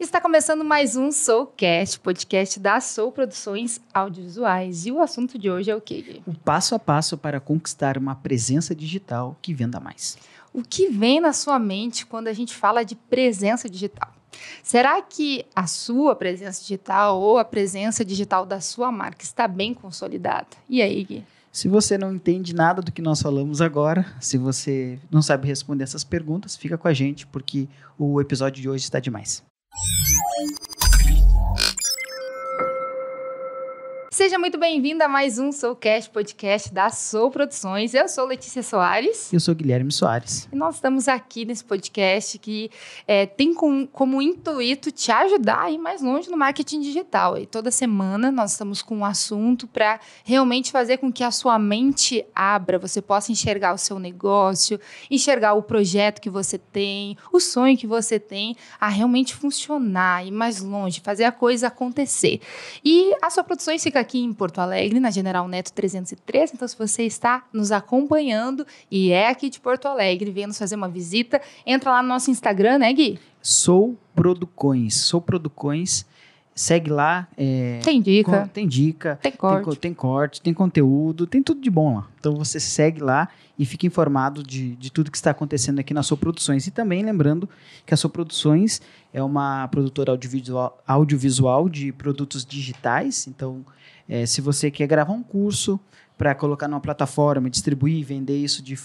Está começando mais um Soulcast, podcast da Soul Produções Audiovisuais. E o assunto de hoje é o quê? O passo a passo para conquistar uma presença digital que venda mais. O que vem na sua mente quando a gente fala de presença digital? Será que a sua presença digital ou a presença digital da sua marca está bem consolidada? E aí, Gui? Se você não entende nada do que nós falamos agora, se você não sabe responder essas perguntas, fica com a gente porque o episódio de hoje está demais. Seja muito bem-vindo a mais um Soulcast, podcast da Soul Produções. Eu sou Letícia Soares. Eu sou Guilherme Soares. E nós estamos aqui nesse podcast que tem como intuito te ajudar a ir mais longe no marketing digital. E toda semana nós estamos com um assunto para realmente fazer com que a sua mente abra, você possa enxergar o seu negócio, enxergar o projeto que você tem, o sonho que você tem, a realmente funcionar, ir mais longe, fazer a coisa acontecer. E a Soul Produções fica aqui em Porto Alegre, na General Neto 303. Então, se você está nos acompanhando e é aqui de Porto Alegre, venha nos fazer uma visita, entra lá no nosso Instagram, né, Gui? Soul Produções. Segue lá. Tem dica. Tem dica. Tem corte. Tem corte, tem conteúdo, tem tudo de bom lá. Então você segue lá e fica informado de tudo que está acontecendo aqui na Soul Produções. E também lembrando que a Soul Produções é uma produtora audiovisual de produtos digitais. Então, se você quer gravar um curso para colocar numa plataforma, distribuir e vender isso de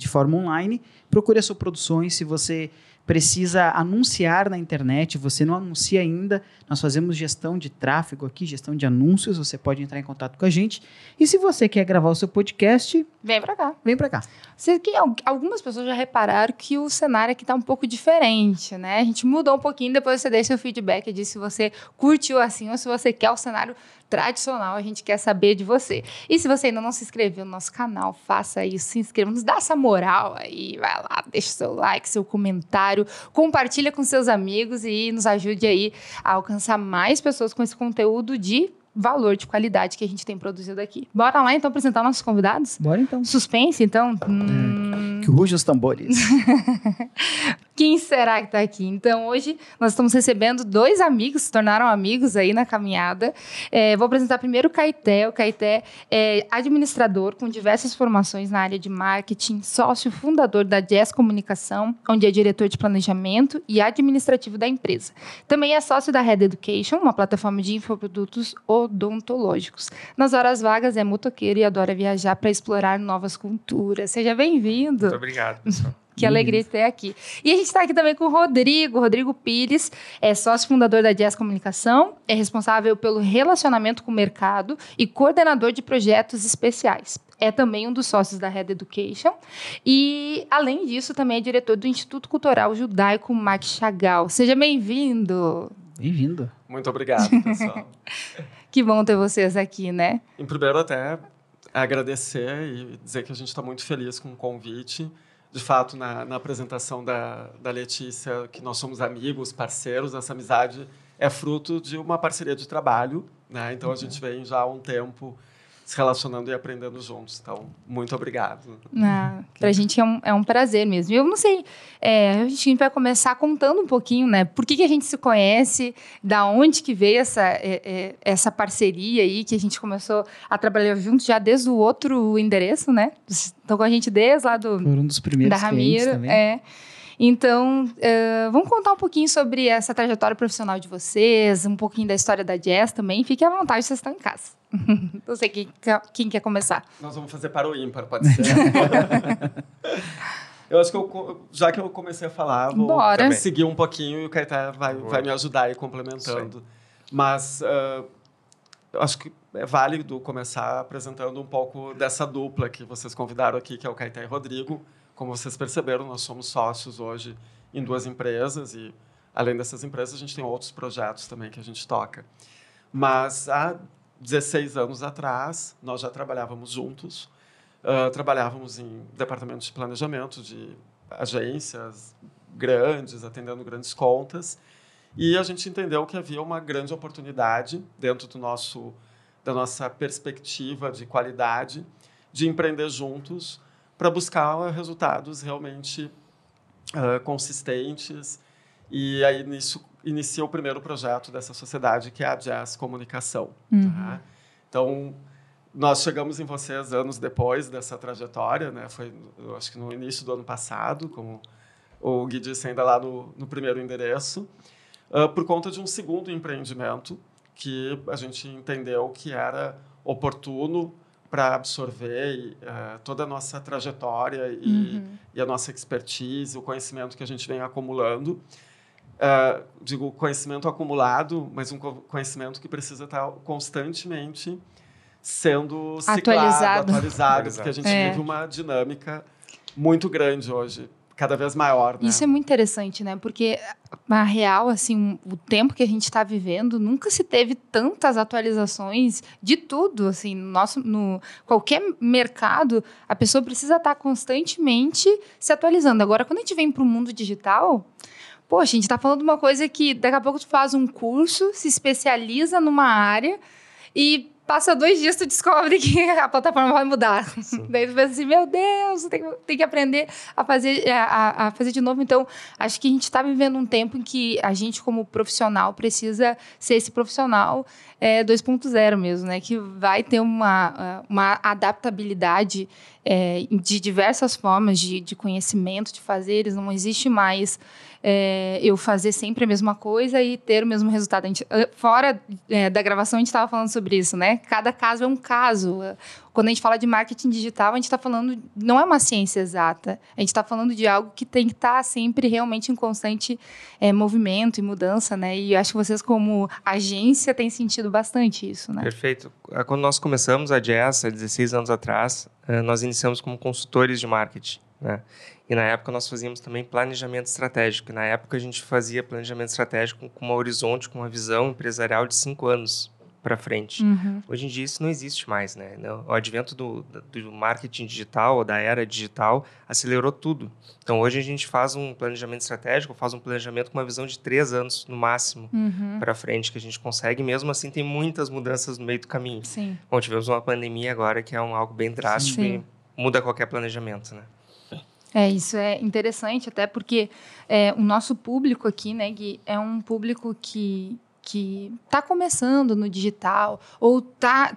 forma online, procure a Soul Produções. Se você precisa anunciar na internet, você não anuncia ainda, nós fazemos gestão de tráfego aqui, gestão de anúncios, você pode entrar em contato com a gente. E se você quer gravar o seu podcast, vem pra cá. Vem pra cá. Algumas pessoas já repararam que o cenário aqui tá um pouco diferente, né? A gente mudou um pouquinho, depois você deixa o feedback de se você curtiu assim ou se você quer o cenário tradicional, a gente quer saber de você. E se você ainda não se inscreveu no nosso canal, faça isso, se inscreva, nos dá essa moral aí, vai lá, deixa seu like, seu comentário, compartilha com seus amigos e nos ajude aí a alcançar mais pessoas com esse conteúdo de valor, de qualidade que a gente tem produzido aqui. Bora lá, então, apresentar nossos convidados? Bora, então. Suspense, então? Que ruja os tambores. Quem será que está aqui? Então, hoje nós estamos recebendo dois amigos, se tornaram amigos aí na caminhada. Vou apresentar primeiro o Caeté. O Caeté é administrador com diversas formações na área de marketing, sócio fundador da Jazz Comunicação, onde é diretor de planejamento e administrativo da empresa. Também é sócio da Red Education, uma plataforma de infoprodutos odontológicos. Nas horas vagas é motoqueiro e adora viajar para explorar novas culturas. Seja bem-vindo. Muito obrigado, pessoal. Que alegria ter aqui. E a gente está aqui também com o Rodrigo Pires, é sócio fundador da Jazz Comunicação, é responsável pelo relacionamento com o mercado e coordenador de projetos especiais. É também um dos sócios da Red Education e, além disso, também é diretor do Instituto Cultural Judaico Marc Chagall. Seja bem-vindo. Bem-vindo. Muito obrigado, pessoal. Que bom ter vocês aqui, né? Em primeiro, até agradecer e dizer que a gente está muito feliz com o convite. De fato, na apresentação da Letícia, que nós somos amigos, parceiros, essa amizade é fruto de uma parceria de trabalho, né? Então, a gente vem já há um tempo se relacionando e aprendendo juntos. Então, muito obrigado. Para a gente é um prazer mesmo. Eu não sei, a gente vai começar contando um pouquinho, né? Por que a gente se conhece, da onde que veio essa parceria aí, que a gente começou a trabalhar juntos já desde o outro endereço, né? Estão com a gente desde lá Foram um dos primeiros da Ramiro. também. Então, vamos contar um pouquinho sobre essa trajetória profissional de vocês, um pouquinho da história da Jazz também. Fiquem à vontade, vocês estão em casa. Não sei quem quer começar. Nós vamos fazer para o ímpar, pode ser? Eu acho que já que eu comecei a falar, vou seguir um pouquinho e o Caetano vai me ajudar aí complementando. Sim. Mas eu acho que é válido começar apresentando um pouco dessa dupla que vocês convidaram aqui, que é o Caetano e o Rodrigo. Como vocês perceberam, nós somos sócios hoje em 2 empresas e, além dessas empresas, a gente tem outros projetos também que a gente toca. Mas há 16 anos atrás, nós já trabalhávamos juntos. Trabalhávamos em departamentos de planejamento de agências grandes, atendendo grandes contas. E a gente entendeu que havia uma grande oportunidade dentro da nossa perspectiva de qualidade de empreender juntos para buscar resultados realmente consistentes. E aí, nisso, inicia o primeiro projeto dessa sociedade, que é a Jazz Comunicação. Tá? Então, nós chegamos em vocês anos depois dessa trajetória, né? Foi, eu acho que no início do ano passado, como o Gui disse, ainda lá no primeiro endereço, por conta de um segundo empreendimento que a gente entendeu que era oportuno para absorver toda a nossa trajetória e a nossa expertise, o conhecimento que a gente vem acumulando. Digo conhecimento acumulado, mas um conhecimento que precisa estar constantemente sendo ciclado, atualizado, porque a gente vive uma dinâmica muito grande hoje, cada vez maior, né? Isso é muito interessante, né? Porque, na real, assim, o tempo que a gente está vivendo, nunca se teve tantas atualizações de tudo, assim, no qualquer mercado, a pessoa precisa estar constantemente se atualizando. Agora, quando a gente vem para o mundo digital, poxa, a gente está falando de uma coisa que daqui a pouco tu faz um curso, se especializa numa área e passa 2 dias, tu descobre que a plataforma vai mudar. Daí tu pensa assim, meu Deus, tem que aprender a fazer de novo. Então, acho que a gente está vivendo um tempo em que a gente, como profissional, precisa ser esse profissional 2.0 mesmo, né? Que vai ter uma adaptabilidade de diversas formas de conhecimento, de fazeres. Não existe mais eu fazer sempre a mesma coisa e ter o mesmo resultado. Fora da gravação, a gente estava falando sobre isso, né? Cada caso é um caso. Quando a gente fala de marketing digital, a gente está falando... Não é uma ciência exata. A gente está falando de algo que tem que estar sempre realmente em constante movimento e mudança, né? E eu acho que vocês, como agência, têm sentido bastante isso, né? Perfeito. Quando nós começamos a Jazz, há 16 anos atrás, nós iniciamos como consultores de marketing, né? E na época nós fazíamos também planejamento estratégico. E na época a gente fazia planejamento estratégico com um horizonte, com uma visão empresarial de 5 anos para frente. Hoje em dia isso não existe mais, né? O advento do marketing digital, da era digital, acelerou tudo. Então hoje a gente faz um planejamento estratégico, faz um planejamento com uma visão de 3 anos no máximo para frente, que a gente consegue. Mesmo assim tem muitas mudanças no meio do caminho. Sim. Bom, tivemos uma pandemia agora que é algo bem drástico e muda qualquer planejamento, né? Isso é interessante, até porque o nosso público aqui, né, Gui, é um público que está começando no digital ou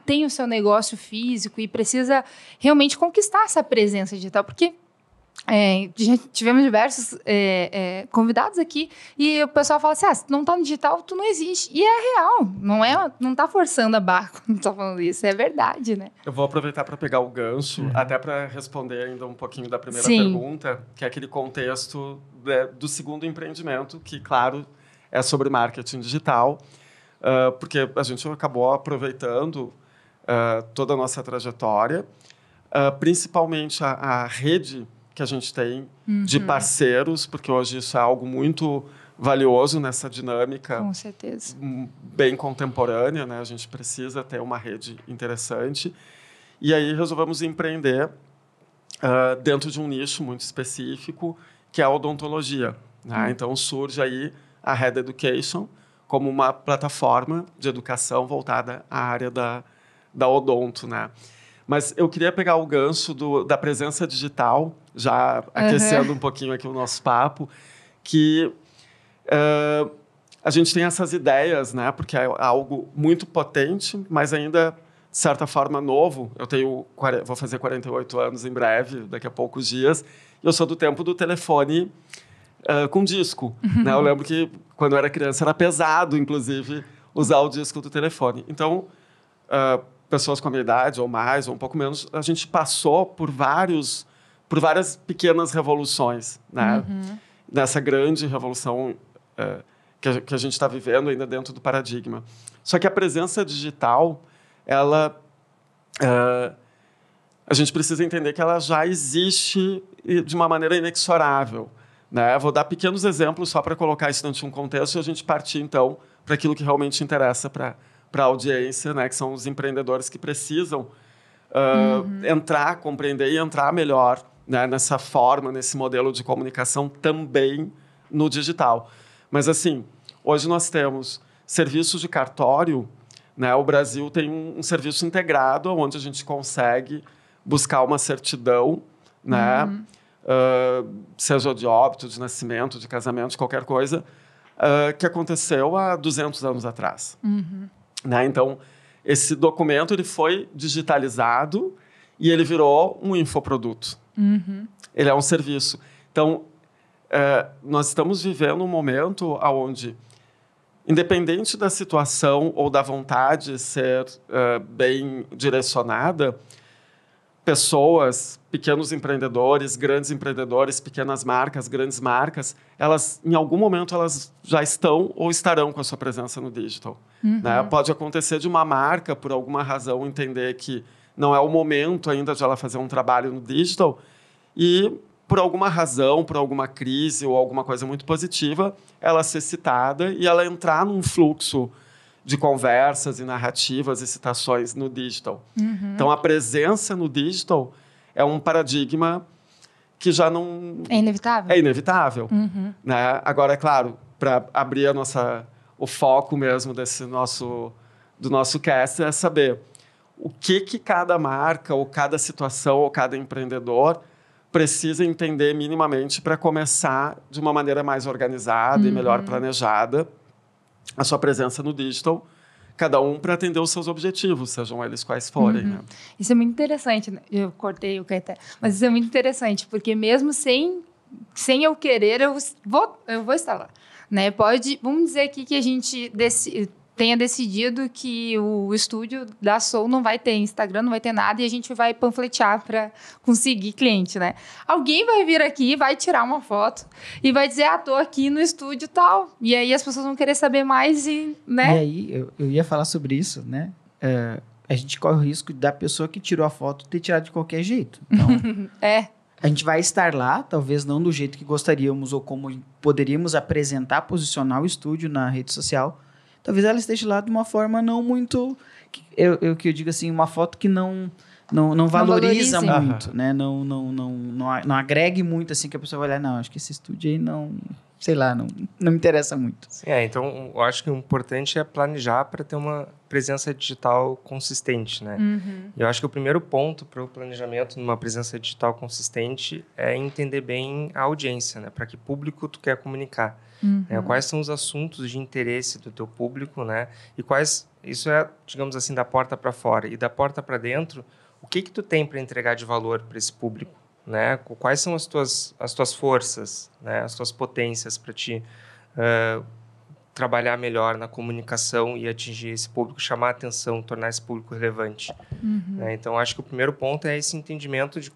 tem o seu negócio físico e precisa realmente conquistar essa presença digital, porque já tivemos diversos convidados aqui e o pessoal fala assim, se tu não está no digital, tu não existe. E é real, não está forçando a barra quando tá falando isso, é verdade, né? Eu vou aproveitar para pegar o gancho, até para responder ainda um pouquinho da primeira pergunta, que é aquele contexto do segundo empreendimento, que, claro, é sobre marketing digital, porque a gente acabou aproveitando toda a nossa trajetória, principalmente a rede que a gente tem de parceiros, porque hoje isso é algo muito valioso nessa dinâmica. Com certeza. Bem contemporânea, né? A gente precisa ter uma rede interessante. E aí resolvemos empreender dentro de um nicho muito específico, que é a odontologia, né? Então surge aí a Head Education como uma plataforma de educação voltada à área da odonto, né? Mas eu queria pegar o gancho da presença digital, já aquecendo um pouquinho aqui o nosso papo, que a gente tem essas ideias, né? Porque é algo muito potente, mas ainda, de certa forma, novo. Vou fazer 48 anos em breve, daqui a poucos dias, e eu sou do tempo do telefone com disco. Né? Eu lembro que, quando eu era criança, era pesado, inclusive, usar o disco do telefone. Então, pessoas com a minha idade, ou mais, ou um pouco menos, a gente passou por várias pequenas revoluções, né? Nessa grande revolução que a gente está vivendo ainda dentro do paradigma. Só que a presença digital, a gente precisa entender que ela já existe de uma maneira inexorável, né? Vou dar pequenos exemplos só para colocar isso dentro de um contexto e a gente partir, então, para aquilo que realmente interessa para a audiência, né? Que são os empreendedores que precisam compreender e entrar melhor, né? Nessa forma, nesse modelo de comunicação também no digital. Mas, assim, hoje nós temos serviços de cartório, né? O Brasil tem um serviço integrado onde a gente consegue buscar uma certidão, né? Seja de óbito, de nascimento, de casamento, de qualquer coisa, que aconteceu há 200 anos atrás. Né? Então, esse documento ele foi digitalizado e ele virou um infoproduto. Ele é um serviço. Então, nós estamos vivendo um momento onde, independente da situação ou da vontade ser bem direcionada, pessoas, pequenos empreendedores, grandes empreendedores, pequenas marcas, grandes marcas, elas, em algum momento, elas já estão ou estarão com a sua presença no digital. Né? Pode acontecer de uma marca, por alguma razão, entender que não é o momento ainda de ela fazer um trabalho no digital e, por alguma razão, por alguma crise ou alguma coisa muito positiva, ela ser citada e ela entrar num fluxo de conversas e narrativas e citações no digital. Então, a presença no digital é um paradigma que já não... É inevitável? É inevitável. Né? Agora, é claro, para abrir o foco mesmo do nosso cast é saber o que cada marca, ou cada situação, ou cada empreendedor precisa entender minimamente para começar de uma maneira mais organizada e melhor planejada a sua presença no digital, cada um para atender os seus objetivos, sejam eles quais forem. Né? Isso é muito interessante. Né? Eu cortei o Caeté, mas isso é muito interessante, porque mesmo sem eu querer, eu vou estar lá. Né? Vamos dizer aqui que a gente tenha decidido que o estúdio da Soul não vai ter Instagram, não vai ter nada, e a gente vai panfletear para conseguir cliente, né? Alguém vai vir aqui, vai tirar uma foto e vai dizer, tô aqui no estúdio tal. E aí as pessoas vão querer saber mais né? E aí, eu ia falar sobre isso, né? A gente corre o risco da pessoa que tirou a foto ter tirado de qualquer jeito. Então, a gente vai estar lá, talvez não do jeito que gostaríamos ou como poderíamos apresentar, posicionar o estúdio na rede social. Talvez ela esteja lá de uma forma não muito... Eu digo assim, uma foto que não valoriza muito, né? Não agregue muito, assim, que a pessoa vai olhar, não, acho que esse estúdio aí não... Sei lá, não me interessa muito. Sim, então, eu acho que o importante é planejar para ter uma presença digital consistente, né? Eu acho que o primeiro ponto para o planejamento numa presença digital consistente é entender bem a audiência, né? Para que público tu quer comunicar. Né? Quais são os assuntos de interesse do teu público, né? E isso é, digamos assim, da porta para fora. E da porta para dentro, o que tu tem para entregar de valor para esse público? Né? Quais são as tuas forças, né? As tuas potências para te trabalhar melhor na comunicação e atingir esse público, chamar a atenção, tornar esse público relevante. Né? Então, acho que o primeiro ponto é esse entendimento de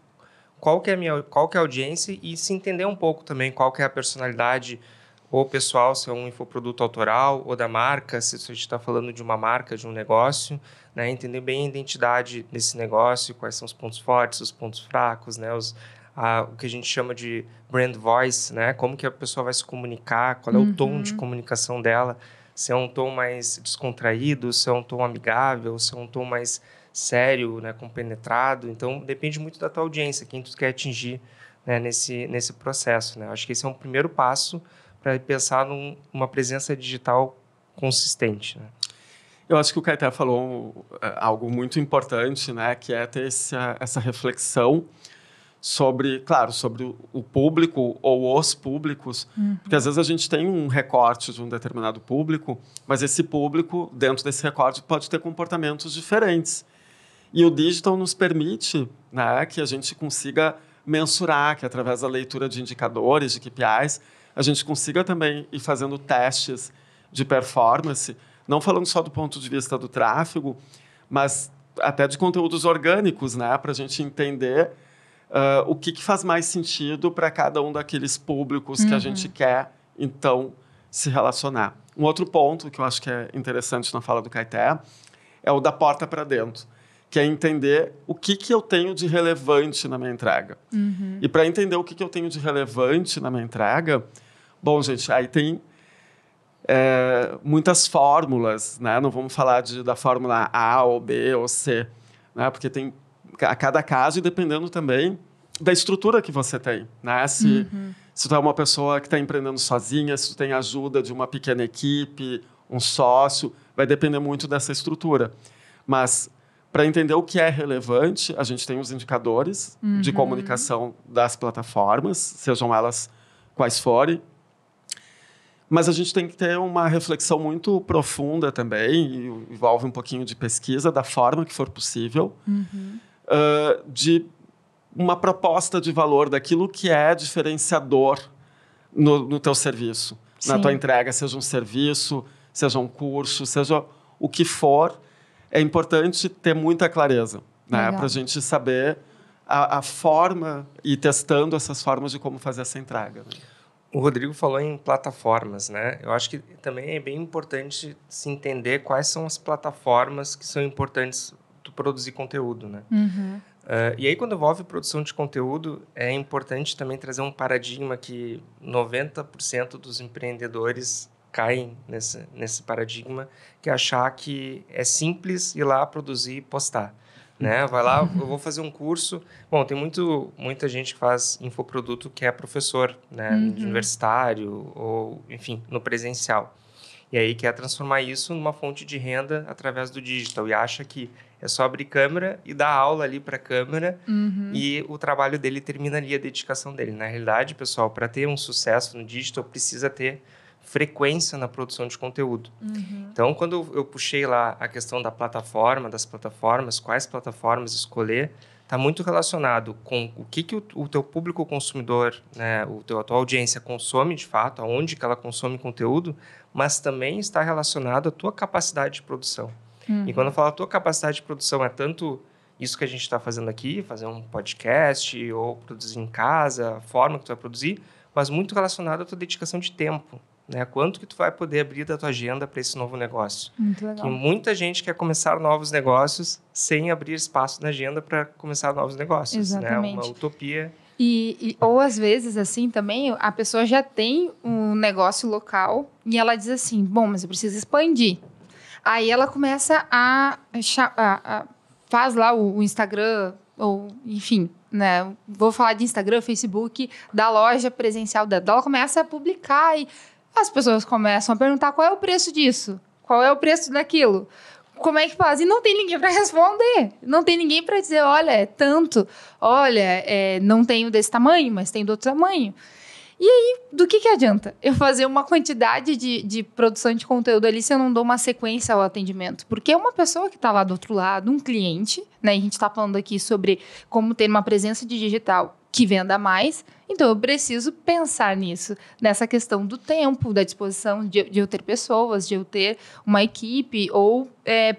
qual que é a audiência e se entender um pouco também qual que é a personalidade ou pessoal, se é um infoproduto autoral ou da marca, se a gente está falando de uma marca, de um negócio, né? Entender bem a identidade desse negócio, quais são os pontos fortes, os pontos fracos, né? O que a gente chama de brand voice, né? Como que a pessoa vai se comunicar, qual é o tom de comunicação dela, se é um tom mais descontraído, se é um tom amigável, se é um tom mais sério, né? Compenetrado. Então, depende muito da tua audiência, quem tu quer atingir, né? nesse processo, né? Acho que esse é um primeiro passo para pensar numa presença digital consistente. Né? Eu acho que o Caeté falou algo muito importante, né, que é ter essa reflexão sobre o público ou os públicos, porque às vezes a gente tem um recorte de um determinado público, mas esse público, dentro desse recorte, pode ter comportamentos diferentes. E o digital nos permite, né, que a gente consiga mensurar, que através da leitura de indicadores, de KPIs, a gente consiga também ir fazendo testes de performance, não falando só do ponto de vista do tráfego, mas até de conteúdos orgânicos, né? Para a gente entender o que faz mais sentido para cada um daqueles públicos que a gente quer, então, se relacionar. Um outro ponto que eu acho que é interessante na fala do Caeté é o da porta para dentro, que é entender o que eu tenho de relevante na minha entrega. E para entender o que eu tenho de relevante na minha entrega, bom, gente, aí tem muitas fórmulas, né? Não vamos falar da fórmula A ou B ou C, né? Porque tem a cada caso e dependendo também da estrutura que você tem, né? Se tu é uma pessoa que está empreendendo sozinha, se tu tem ajuda de uma pequena equipe, um sócio, vai depender muito dessa estrutura. Mas para entender o que é relevante, a gente tem os indicadores de comunicação das plataformas, sejam elas quais forem. Mas a gente tem que ter uma reflexão muito profunda também, e envolve um pouquinho de pesquisa, da forma que for possível, de uma proposta de valor daquilo que é diferenciador no teu serviço, na tua entrega, seja um serviço, seja um curso, seja o que for. É importante ter muita clareza, né, para a gente saber a forma e testando essas formas de como fazer essa entrega. Né? O Rodrigo falou em plataformas, né? Eu acho que também é bem importante se entender quais são as plataformas que são importantes para produzir conteúdo, né? E aí, quando envolve produção de conteúdo, é importante também trazer um paradigma que 90% dos empreendedores caem nesse paradigma, que é achar que é simples ir lá produzir e postar. Né? Vai lá, eu vou fazer um curso. Bom, tem muita gente que faz infoproduto que é professor, né? Universitário ou, enfim, no presencial. E aí quer transformar isso numa fonte de renda através do digital e acha que é só abrir câmera e dar aula ali para a câmera e o trabalho dele termina ali, a dedicação dele. Na realidade, pessoal, para ter um sucesso no digital, precisa ter frequência na produção de conteúdo. Então, quando eu puxei lá a questão da plataforma, das plataformas, quais plataformas escolher, está muito relacionado com o que o teu público consumidor, né, a tua audiência consome de fato, aonde que ela consome conteúdo, mas também está relacionado à tua capacidade de produção. E quando eu falo a tua capacidade de produção, é tanto isso que a gente está fazendo aqui, fazer um podcast ou produzir em casa, a forma que tu vai produzir, mas muito relacionado à tua dedicação de tempo. Né? Quanto que tu vai poder abrir da tua agenda para esse novo negócio? Muito legal. Que muita gente quer começar novos negócios sem abrir espaço na agenda para começar novos negócios. Exatamente. Né? Uma utopia. Ou às vezes, assim, também, a pessoa já tem um negócio local e ela diz assim, bom, mas eu preciso expandir. Aí ela começa faz lá o Instagram, ou enfim, né? Vou falar de Instagram, Facebook, da loja presencial dela. Ela começa a publicar e as pessoas começam a perguntar qual é o preço disso, qual é o preço daquilo, como é que faz? E não tem ninguém para responder, não tem ninguém para dizer, olha, é tanto, olha, não tenho desse tamanho, mas tem do outro tamanho. E aí, do que adianta eu fazer uma quantidade de produção de conteúdo ali se eu não dou uma sequência ao atendimento? Porque é uma pessoa que está lá do outro lado, um cliente, né? E a gente está falando aqui sobre como ter uma presença digital que venda mais. Então, eu preciso pensar nisso, nessa questão do tempo, da disposição de eu ter pessoas, de eu ter uma equipe, ou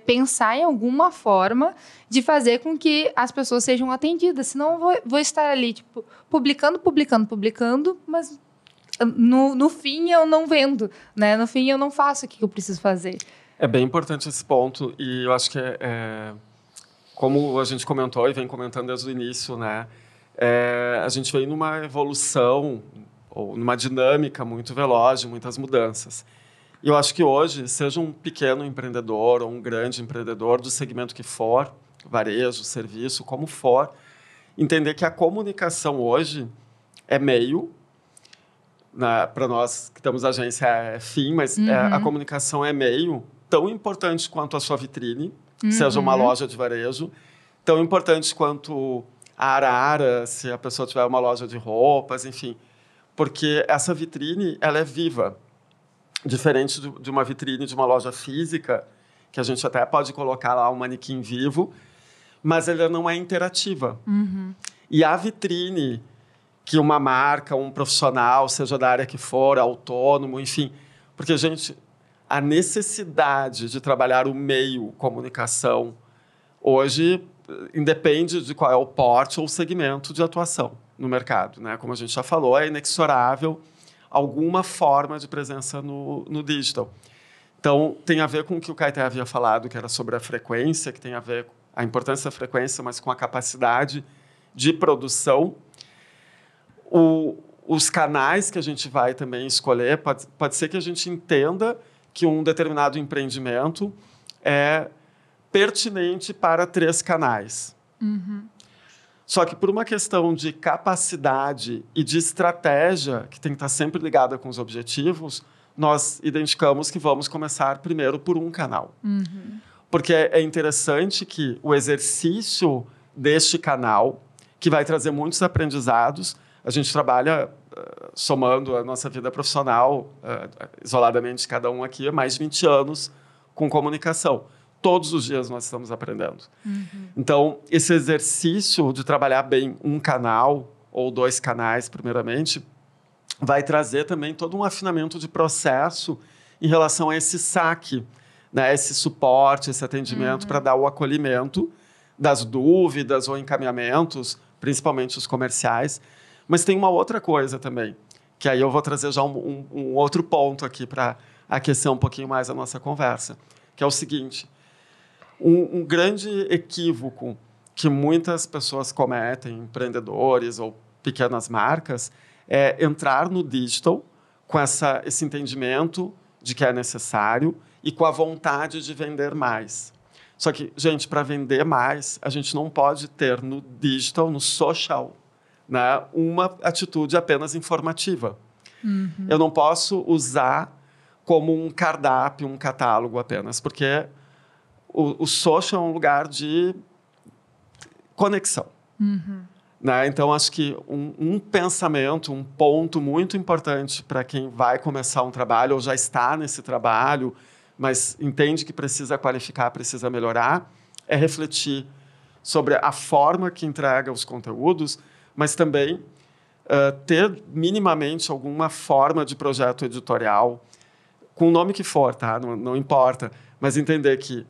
pensar em alguma forma de fazer com que as pessoas sejam atendidas. Senão, eu vou estar ali, tipo, publicando, mas no fim eu não vendo, né? No fim eu não faço o que eu preciso fazer. É bem importante esse ponto, e eu acho que como a gente comentou e vem comentando desde o início, né? A gente vem numa evolução ou numa dinâmica muito veloz de muitas mudanças. E eu acho que hoje, seja um pequeno empreendedor ou um grande empreendedor do segmento que for, varejo, serviço, como for, entender que a comunicação hoje é meio, para nós que temos agência é fim, mas a comunicação é meio tão importante quanto a sua vitrine, seja uma loja de varejo, tão importante quanto a Arara, se a pessoa tiver uma loja de roupas, enfim. Porque essa vitrine, ela é viva. Diferente de uma vitrine de uma loja física, que a gente até pode colocar lá um manequim vivo, mas ela não é interativa. E a vitrine que uma marca, um profissional, seja da área que for, autônomo, enfim. Porque, gente, a necessidade de trabalhar o meio comunicação hoje independe de qual é o porte ou o segmento de atuação no mercado, né? Como a gente já falou, é inexorável alguma forma de presença no digital. Então, tem a ver com o que o Caeté havia falado, que era sobre a frequência, que tem a ver com a importância da frequência, mas com a capacidade de produção. Os canais que a gente vai também escolher, pode ser que a gente entenda que um determinado empreendimento é pertinente para 3 canais. Só que por uma questão de capacidade e de estratégia, que tem que estar sempre ligada com os objetivos, nós identificamos que vamos começar primeiro por um canal. Porque é interessante que o exercício deste canal, que vai trazer muitos aprendizados, A gente trabalha, somando a nossa vida profissional, isoladamente cada um aqui, há mais de 20 anos com comunicação. Todos os dias nós estamos aprendendo. Então, esse exercício de trabalhar bem um canal ou 2 canais, primeiramente, vai trazer também todo um afinamento de processo em relação a esse saque, né? Esse suporte, esse atendimento para dar o acolhimento das dúvidas ou encaminhamentos, principalmente os comerciais. Mas tem uma outra coisa também, que aí eu vou trazer já um outro ponto aqui para aquecer um pouquinho mais a nossa conversa, que é o seguinte: um grande equívoco que muitas pessoas cometem, empreendedores ou pequenas marcas, é entrar no digital com esse entendimento de que é necessário e com a vontade de vender mais. Só que, gente, para vender mais, a gente não pode ter no digital, no social, né, uma atitude apenas informativa. Eu não posso usar como um cardápio, um catálogo apenas, porque o social é um lugar de conexão. Né? Então, acho que um pensamento, um ponto muito importante para quem vai começar um trabalho ou já está nesse trabalho, mas entende que precisa qualificar, precisa melhorar, é refletir sobre a forma que entrega os conteúdos, mas também ter minimamente alguma forma de projeto editorial, com o nome que for, tá? Não importa, mas entender que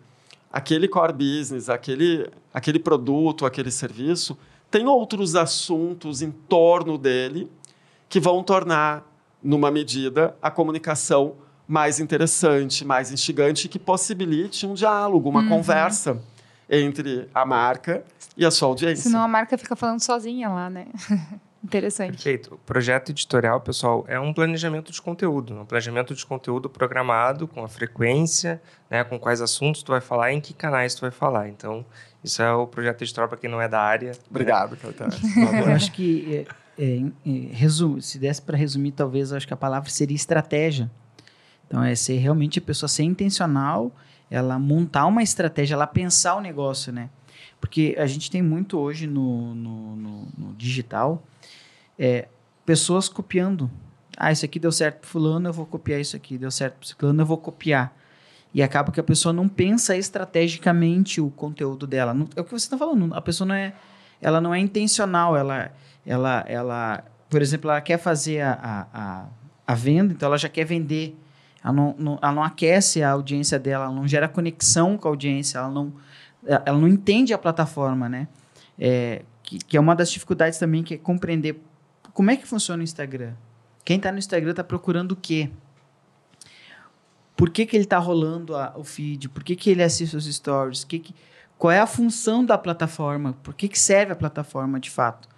aquele core business, aquele produto, aquele serviço, tem outros assuntos em torno dele que vão tornar, numa medida, a comunicação mais interessante, mais instigante, que possibilite um diálogo, uma conversa entre a marca e a sua audiência. Senão a marca fica falando sozinha lá, né? Interessante. Perfeito. O projeto editorial, pessoal, é um planejamento de conteúdo. Um planejamento de conteúdo programado, com a frequência, né, com quais assuntos tu vai falar e em que canais tu vai falar. Então, isso é o projeto editorial para quem não é da área. Obrigado, Caetano. Eu acho que, se desse para resumir, talvez, acho que a palavra seria estratégia. Então, é ser realmente a pessoa ser intencional, ela montar uma estratégia, ela pensar o negócio, né? Porque a gente tem muito hoje no digital pessoas copiando. Isso aqui deu certo para fulano, eu vou copiar isso aqui. Deu certo para fulano, eu vou copiar. E acaba que a pessoa não pensa estrategicamente o conteúdo dela. É o que você está falando. A pessoa não é intencional. Ela, por exemplo, ela quer fazer a venda, então ela já quer vender. Ela não aquece a audiência dela, ela não gera conexão com a audiência, ela não entende a plataforma, né? Que é uma das dificuldades também, que é compreender como é que funciona o Instagram. Quem está no Instagram está procurando o quê? Por que ele está rolando o feed? Por que ele assiste os stories? Qual é a função da plataforma? Por que serve a plataforma de fato?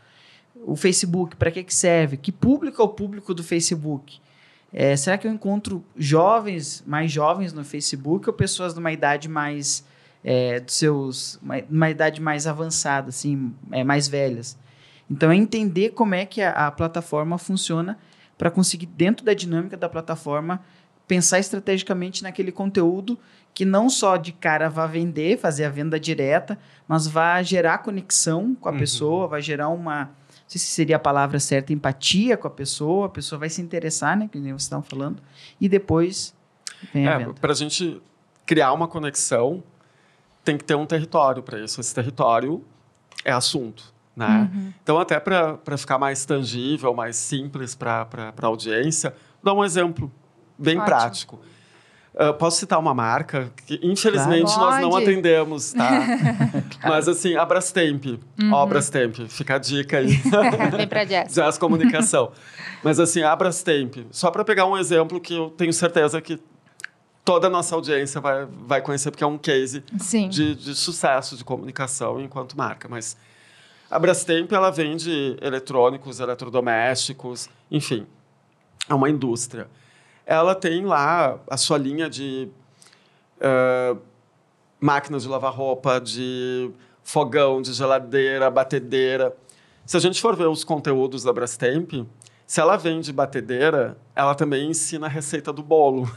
O Facebook, para que serve? Que público é o público do Facebook? Será que eu encontro mais jovens no Facebook ou pessoas de uma idade mais uma idade mais avançada, assim, mais velhas? Então, é entender como é que a plataforma funciona para conseguir, dentro da dinâmica da plataforma, pensar estrategicamente naquele conteúdo que não só de cara vai vender, fazer a venda direta, mas vai gerar conexão com a pessoa, vai gerar uma... Não sei se seria a palavra certa, empatia com a pessoa vai se interessar, né, que nem vocês estavam falando, e depois vem a venda. Para a gente criar uma conexão, tem que ter um território para isso. Esse território é assunto, né? Então, até para ficar mais tangível, mais simples para a audiência, vou dar um exemplo bem prático. Posso citar uma marca que, infelizmente, nós não atendemos, tá? Mas, assim, a Brastemp. Ó, Brastemp, fica a dica aí. Vem pra Jess. Jazz Comunicação. Mas, assim, a Brastemp, só para pegar um exemplo que eu tenho certeza que toda a nossa audiência vai conhecer, porque é um case de sucesso de comunicação enquanto marca. Mas a Brastemp, ela vende eletrônicos, eletrodomésticos, enfim, é uma indústria. Ela tem lá a sua linha de máquinas de lavar roupa, de fogão, de geladeira, batedeira. Se a gente for ver os conteúdos da Brastemp, se ela vende batedeira, ela também ensina a receita do bolo.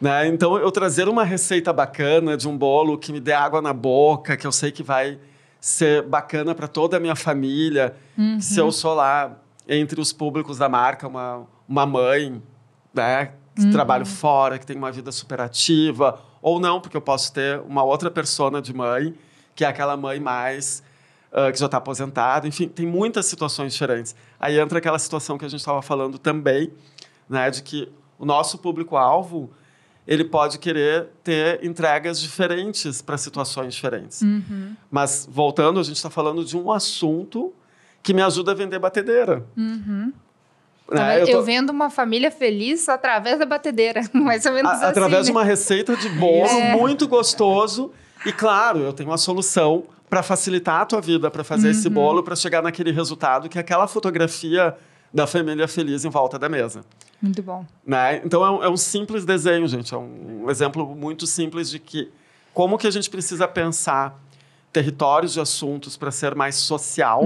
Né? Então, eu trazer uma receita bacana de um bolo que me dê água na boca, que eu sei que vai ser bacana para toda a minha família, se eu sou lá, entre os públicos da marca, uma mãe, né, que trabalha fora, que tem uma vida superativa, ou não, porque eu posso ter uma outra persona de mãe, que é aquela mãe mais que já está aposentada. Enfim, tem muitas situações diferentes. Aí entra aquela situação que a gente estava falando também, né, de que o nosso público-alvo ele pode querer ter entregas diferentes para situações diferentes. Mas, voltando, a gente está falando de um assunto que me ajuda a vender batedeira. Eu vendo uma família feliz através da batedeira, mais ou menos assim. Através de uma receita de bolo muito gostoso. E, claro, eu tenho uma solução para facilitar a tua vida, para fazer esse bolo, para chegar naquele resultado que é aquela fotografia da família feliz em volta da mesa. Muito bom. Né? Então, é um simples desenho, gente. É um exemplo muito simples de que como que a gente precisa pensar territórios de assuntos para ser mais social.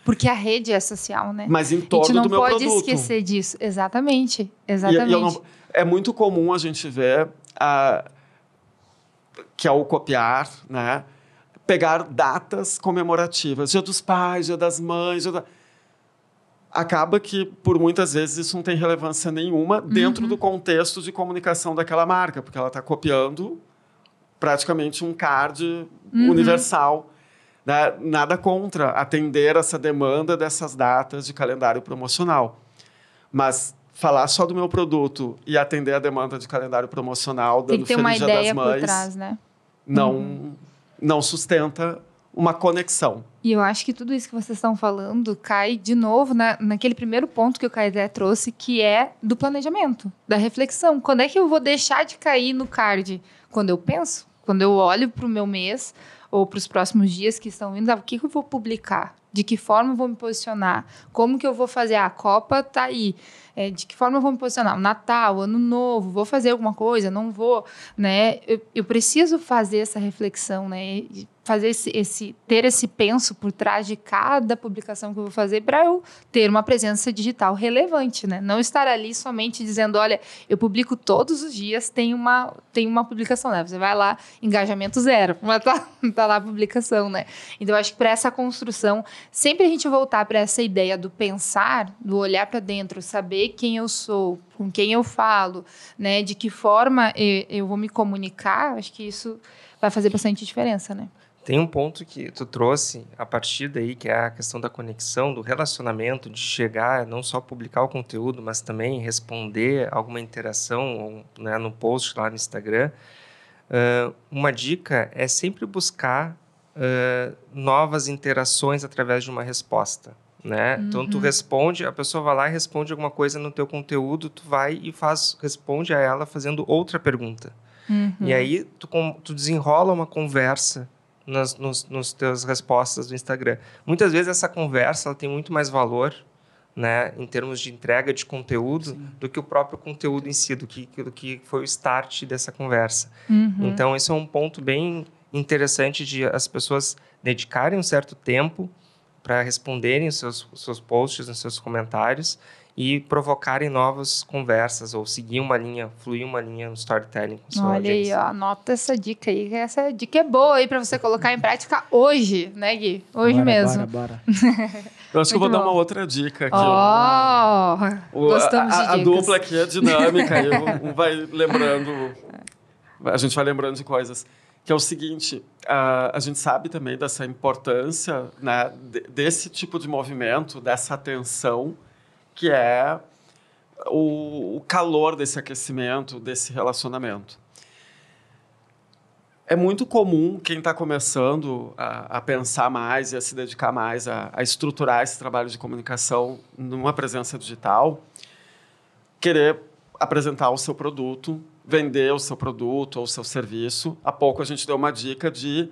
Porque a rede é social, né? Mas em torno do meu produto. A gente não pode esquecer disso. Exatamente. Exatamente. É muito comum a gente ver que ao copiar, né, pegar datas comemorativas. Dia dos pais, dia das mães, acaba que, por muitas vezes, isso não tem relevância nenhuma dentro do contexto de comunicação daquela marca, porque ela está copiando praticamente um card universal. Né? Nada contra atender essa demanda dessas datas de calendário promocional. Mas falar só do meu produto e atender a demanda de calendário promocional, dando Feliz Dia das Mães, por trás, né? não sustenta uma conexão. E eu acho que tudo isso que vocês estão falando cai de novo naquele primeiro ponto que o Caeté trouxe, que é do planejamento, da reflexão. Quando é que eu vou deixar de cair no card? Quando eu penso, quando eu olho para o meu mês ou para os próximos dias que estão vindo, o que eu vou publicar? De que forma eu vou me posicionar? Como que eu vou fazer? A Copa tá aí. De que forma eu vou me posicionar? O Natal, Ano Novo, vou fazer alguma coisa? Não vou, né? Eu preciso fazer essa reflexão, né? Fazer ter esse penso por trás de cada publicação que eu vou fazer para eu ter uma presença digital relevante, né? Não estar ali somente dizendo, olha, eu publico todos os dias, tem uma publicação, né? Você vai lá, engajamento zero, mas tá lá a publicação, né? Então, eu acho que para essa construção, sempre a gente voltar para essa ideia do pensar, do olhar para dentro, saber quem eu sou, com quem eu falo, né? De que forma eu vou me comunicar, acho que isso vai fazer bastante diferença, né? Tem um ponto que tu trouxe a partir daí, que é a questão da conexão, do relacionamento, de chegar, não só publicar o conteúdo, mas também responder alguma interação, né, no post lá no Instagram. Uma dica é sempre buscar novas interações através de uma resposta, né? Então, tu responde, a pessoa vai lá e responde alguma coisa no teu conteúdo, tu vai e responde a ela fazendo outra pergunta. E aí, tu desenrola uma conversa nos teus respostas do Instagram. Muitas vezes essa conversa ela tem muito mais valor, né, em termos de entrega de conteúdo, do que o próprio conteúdo em si, do que foi o start dessa conversa. Então, esse é um ponto bem interessante de as pessoas dedicarem um certo tempo para responderem os seus posts, os seus comentários e provocarem novas conversas ou seguir uma linha, fluir uma linha no storytelling com sua audiência. Olha aí, anota essa dica aí. Essa dica é boa aí para você colocar em prática hoje, né, Gui? Hoje mesmo. Bora. Eu acho que eu vou dar uma outra dica aqui. Gostamos de dicas. A dupla aqui é dinâmica, aí um vai lembrando, a gente vai lembrando de coisas. Que é o seguinte, a gente sabe também dessa importância, né, desse tipo de movimento, dessa atenção, que é o calor desse aquecimento, desse relacionamento. É muito comum quem está começando a pensar mais e a se dedicar mais a estruturar esse trabalho de comunicação numa presença digital, querer apresentar o seu produto, vender o seu produto ou o seu serviço. Há pouco a gente deu uma dica de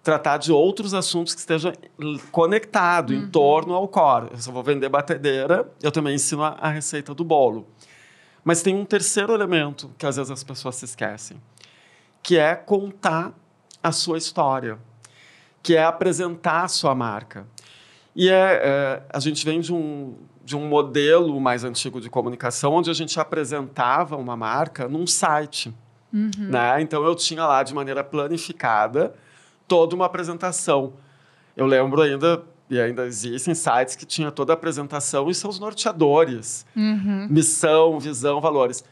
tratar de outros assuntos que estejam conectados em torno ao core. Eu só vou vender batedeira, eu também ensino a receita do bolo. Mas tem um terceiro elemento que às vezes as pessoas se esquecem, que é contar a sua história, que é apresentar a sua marca. E a gente vem de um modelo mais antigo de comunicação, onde a gente apresentava uma marca num site. Né? Então, eu tinha lá, de maneira planificada, toda uma apresentação. Eu lembro ainda, e ainda existem sites que tinha toda a apresentação e seus norteadores. Missão, visão, valores.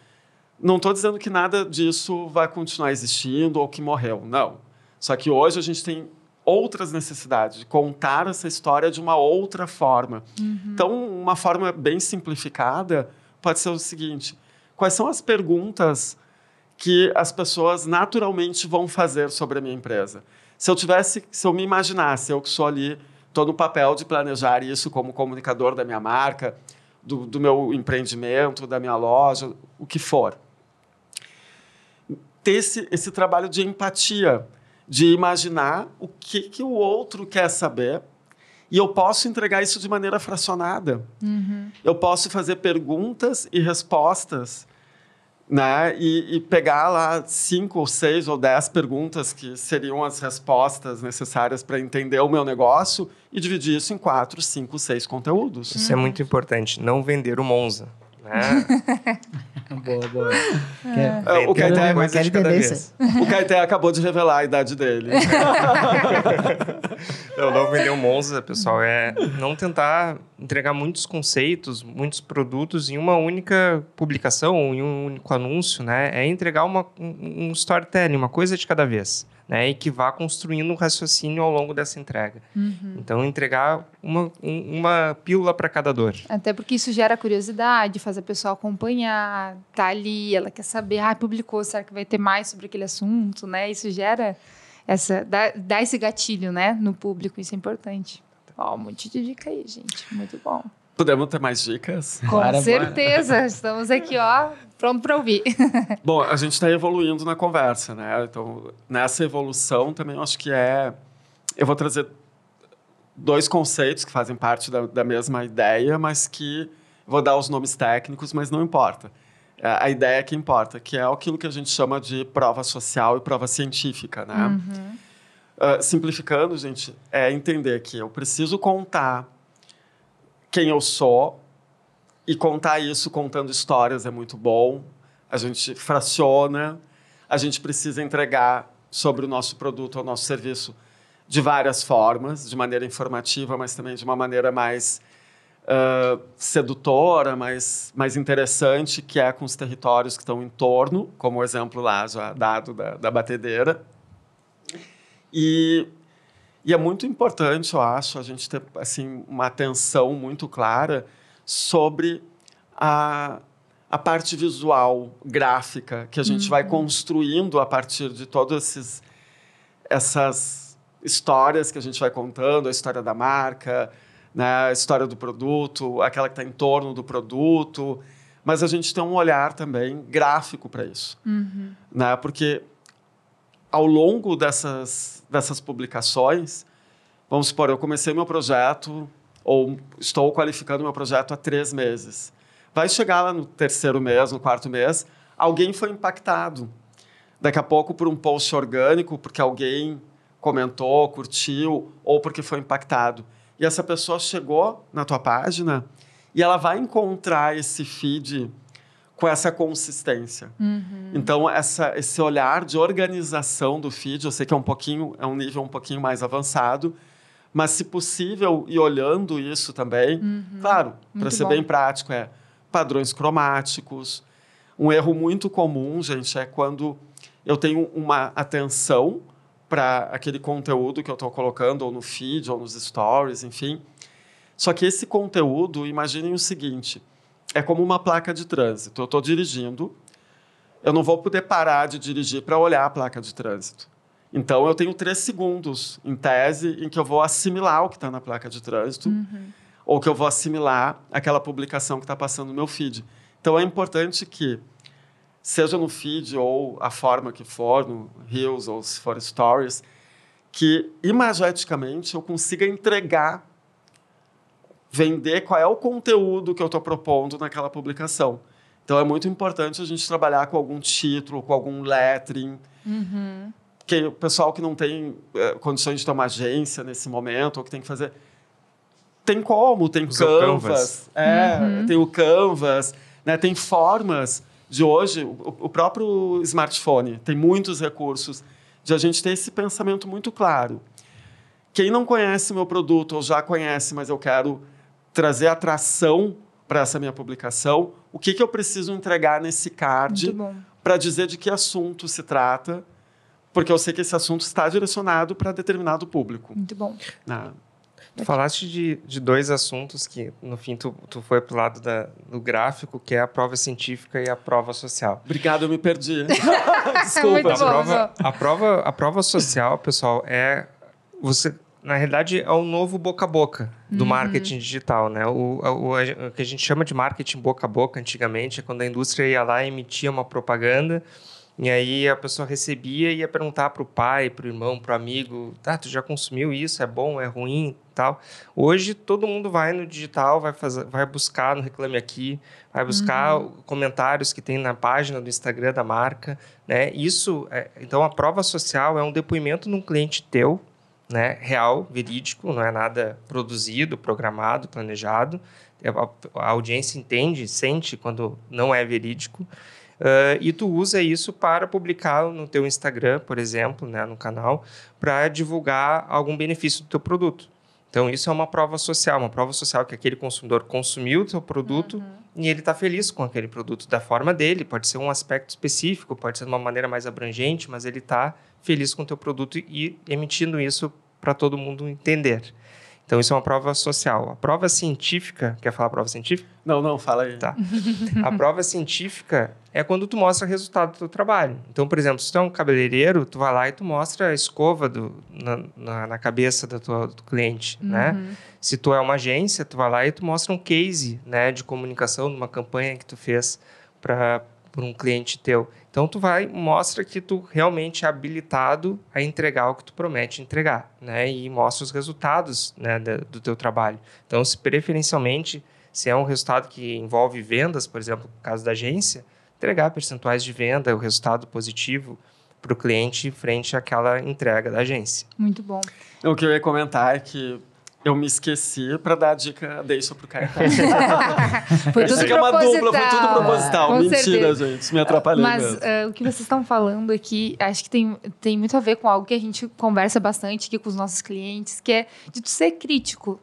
Não estou dizendo que nada disso vai continuar existindo ou que morreu, não. Só que hoje a gente tem outras necessidades de contar essa história de uma outra forma. Então, uma forma bem simplificada pode ser o seguinte: quais são as perguntas que as pessoas naturalmente vão fazer sobre a minha empresa? Se eu me imaginasse, eu que sou ali, estou no papel de planejar isso como comunicador da minha marca, do meu empreendimento, da minha loja, o que for. Ter esse trabalho de empatia, de imaginar o que o outro quer saber, e eu posso entregar isso de maneira fracionada. Eu posso fazer perguntas e respostas, né? E pegar lá 5 ou 6 ou 10 perguntas que seriam as respostas necessárias para entender o meu negócio e dividir isso em 4, 5, 6 conteúdos. Isso é muito importante, não vender o Monza. Boa. O Caeté acabou de revelar a idade dele. Não vender o Monza, pessoal, é não tentar entregar muitos conceitos, muitos produtos em uma única publicação, em um único anúncio, né? É entregar um storytelling, uma coisa de cada vez, né? E que vá construindo um raciocínio ao longo dessa entrega. Então, entregar uma pílula para cada dor. Até porque isso gera curiosidade, faz a pessoa acompanhar, tá ali, ela quer saber, publicou, será que vai ter mais sobre aquele assunto, né? Isso gera dá esse gatilho, né, no público, isso é importante. Um monte de dica aí, gente, muito bom. Podemos ter mais dicas? Com certeza, estamos aqui, pronto para ouvir. Bom, a gente está evoluindo na conversa, né? Então, nessa evolução também eu acho que eu vou trazer 2 conceitos que fazem parte da mesma ideia, mas que vou dar os nomes técnicos, mas não importa. A ideia que importa, que é aquilo que a gente chama de prova social e prova científica, né? Simplificando, gente, é entender que eu preciso contar quem eu sou, e contar isso contando histórias é muito bom. A gente fraciona, a gente precisa entregar sobre o nosso produto ou o nosso serviço de várias formas, de maneira informativa, mas também de uma maneira mais sedutora, mais interessante, que é com os territórios que estão em torno, como o exemplo lá já dado da batedeira. E é muito importante, eu acho, a gente ter assim, uma atenção muito clara sobre a parte visual, gráfica, que a gente vai construindo a partir de todas essas histórias que a gente vai contando, a história da marca, né, a história do produto, aquela que está em torno do produto, mas a gente tem um olhar também gráfico para isso. Né, porque ao longo dessas publicações, vamos supor, eu comecei meu projeto, ou estou qualificando meu projeto há 3 meses. Vai chegar lá no 3º mês, no 4º mês, alguém foi impactado. Daqui a pouco por um post orgânico, porque alguém comentou, curtiu, ou porque foi impactado. E essa pessoa chegou na tua página e ela vai encontrar esse feed com essa consistência. Então, esse olhar de organização do feed, eu sei que é um nível um pouquinho mais avançado, mas, se possível, e olhando isso também, claro, para ser bem prático, padrões cromáticos. Um erro muito comum, gente, é quando eu tenho uma atenção para aquele conteúdo que eu estou colocando, ou no feed, ou nos stories, enfim. Só que esse conteúdo, imaginem o seguinte, é como uma placa de trânsito. Eu estou dirigindo, eu não vou poder parar de dirigir para olhar a placa de trânsito. Então, eu tenho 3 segundos, em tese, em que eu vou assimilar o que está na placa de trânsito, ou que eu vou assimilar aquela publicação que está passando no meu feed. Então, é importante que, seja no feed ou a forma que for, no Reels ou se for Stories, que, imageticamente, eu consiga entregar, vender qual é o conteúdo que eu estou propondo naquela publicação. Então, é muito importante a gente trabalhar com algum título, com algum lettering. Porque o pessoal que não tem condições de ter uma agência nesse momento, ou que tem que fazer... Tem como, tem Canvas. Tem o Canvas, né? Tem formas de hoje, o próprio smartphone tem muitos recursos de a gente ter esse pensamento muito claro. quem não conhece o meu produto ou já conhece, mas eu quero trazer atração para essa minha publicação, o que eu preciso entregar nesse card para dizer de que assunto se trata, porque eu sei que esse assunto está direcionado para determinado público. Muito bom. Tu falaste de 2 assuntos que, no fim, tu foi pro lado do gráfico, que é a prova científica e a prova social. Obrigado, eu me perdi. Desculpa. A prova social, pessoal, na realidade, é o novo boca a boca do marketing digital, né? O que a gente chama de marketing boca a boca antigamente é quando a indústria ia lá e emitia uma propaganda e aí a pessoa recebia e ia perguntar para o pai, para o irmão, para o amigo, tu já consumiu isso? É bom? É ruim? Tal. Hoje, todo mundo vai no digital, vai buscar no Reclame Aqui, vai buscar comentários que tem na página do Instagram da marca, né? Então, a prova social é um depoimento de um cliente teu, né, real, verídico, não é nada produzido, programado, planejado. A audiência entende, sente quando não é verídico. E tu usa isso para publicar no teu Instagram, por exemplo, né, no canal, para divulgar algum benefício do teu produto. Então, isso é uma prova social que aquele consumidor consumiu o teu produto e ele está feliz com aquele produto da forma dele. Pode ser um aspecto específico, pode ser de uma maneira mais abrangente, mas ele está feliz com o teu produto e emitindo isso para todo mundo entender. Então, isso é uma prova social. A prova científica... Quer falar a prova científica? Não, fala aí. Tá. A prova científica é quando tu mostra o resultado do teu trabalho. Então, por exemplo, se tu é um cabeleireiro, tu vai lá e tu mostra a escova na cabeça do cliente, né? Se tu é uma agência, tu vai lá e tu mostra um case, né, de comunicação, de uma campanha que tu fez para um cliente teu. Então, mostra que tu realmente é habilitado a entregar o que tu promete entregar, né? E mostra os resultados, né, do teu trabalho. Então, preferencialmente, se é um resultado que envolve vendas, por exemplo, no caso da agência, entregar percentuais de venda, o resultado positivo para o cliente frente àquela entrega da agência. Muito bom. O que eu ia comentar é que eu me esqueci para dar a dica deixa pro Caetano. Foi tudo proposital. Uma dupla, foi tudo proposital. Com Mentira, certeza. gente. Me atrapalhei mesmo. Mas o que vocês estão falando aqui, acho que tem muito a ver com algo que a gente conversa bastante aqui com os nossos clientes, que é de tu ser crítico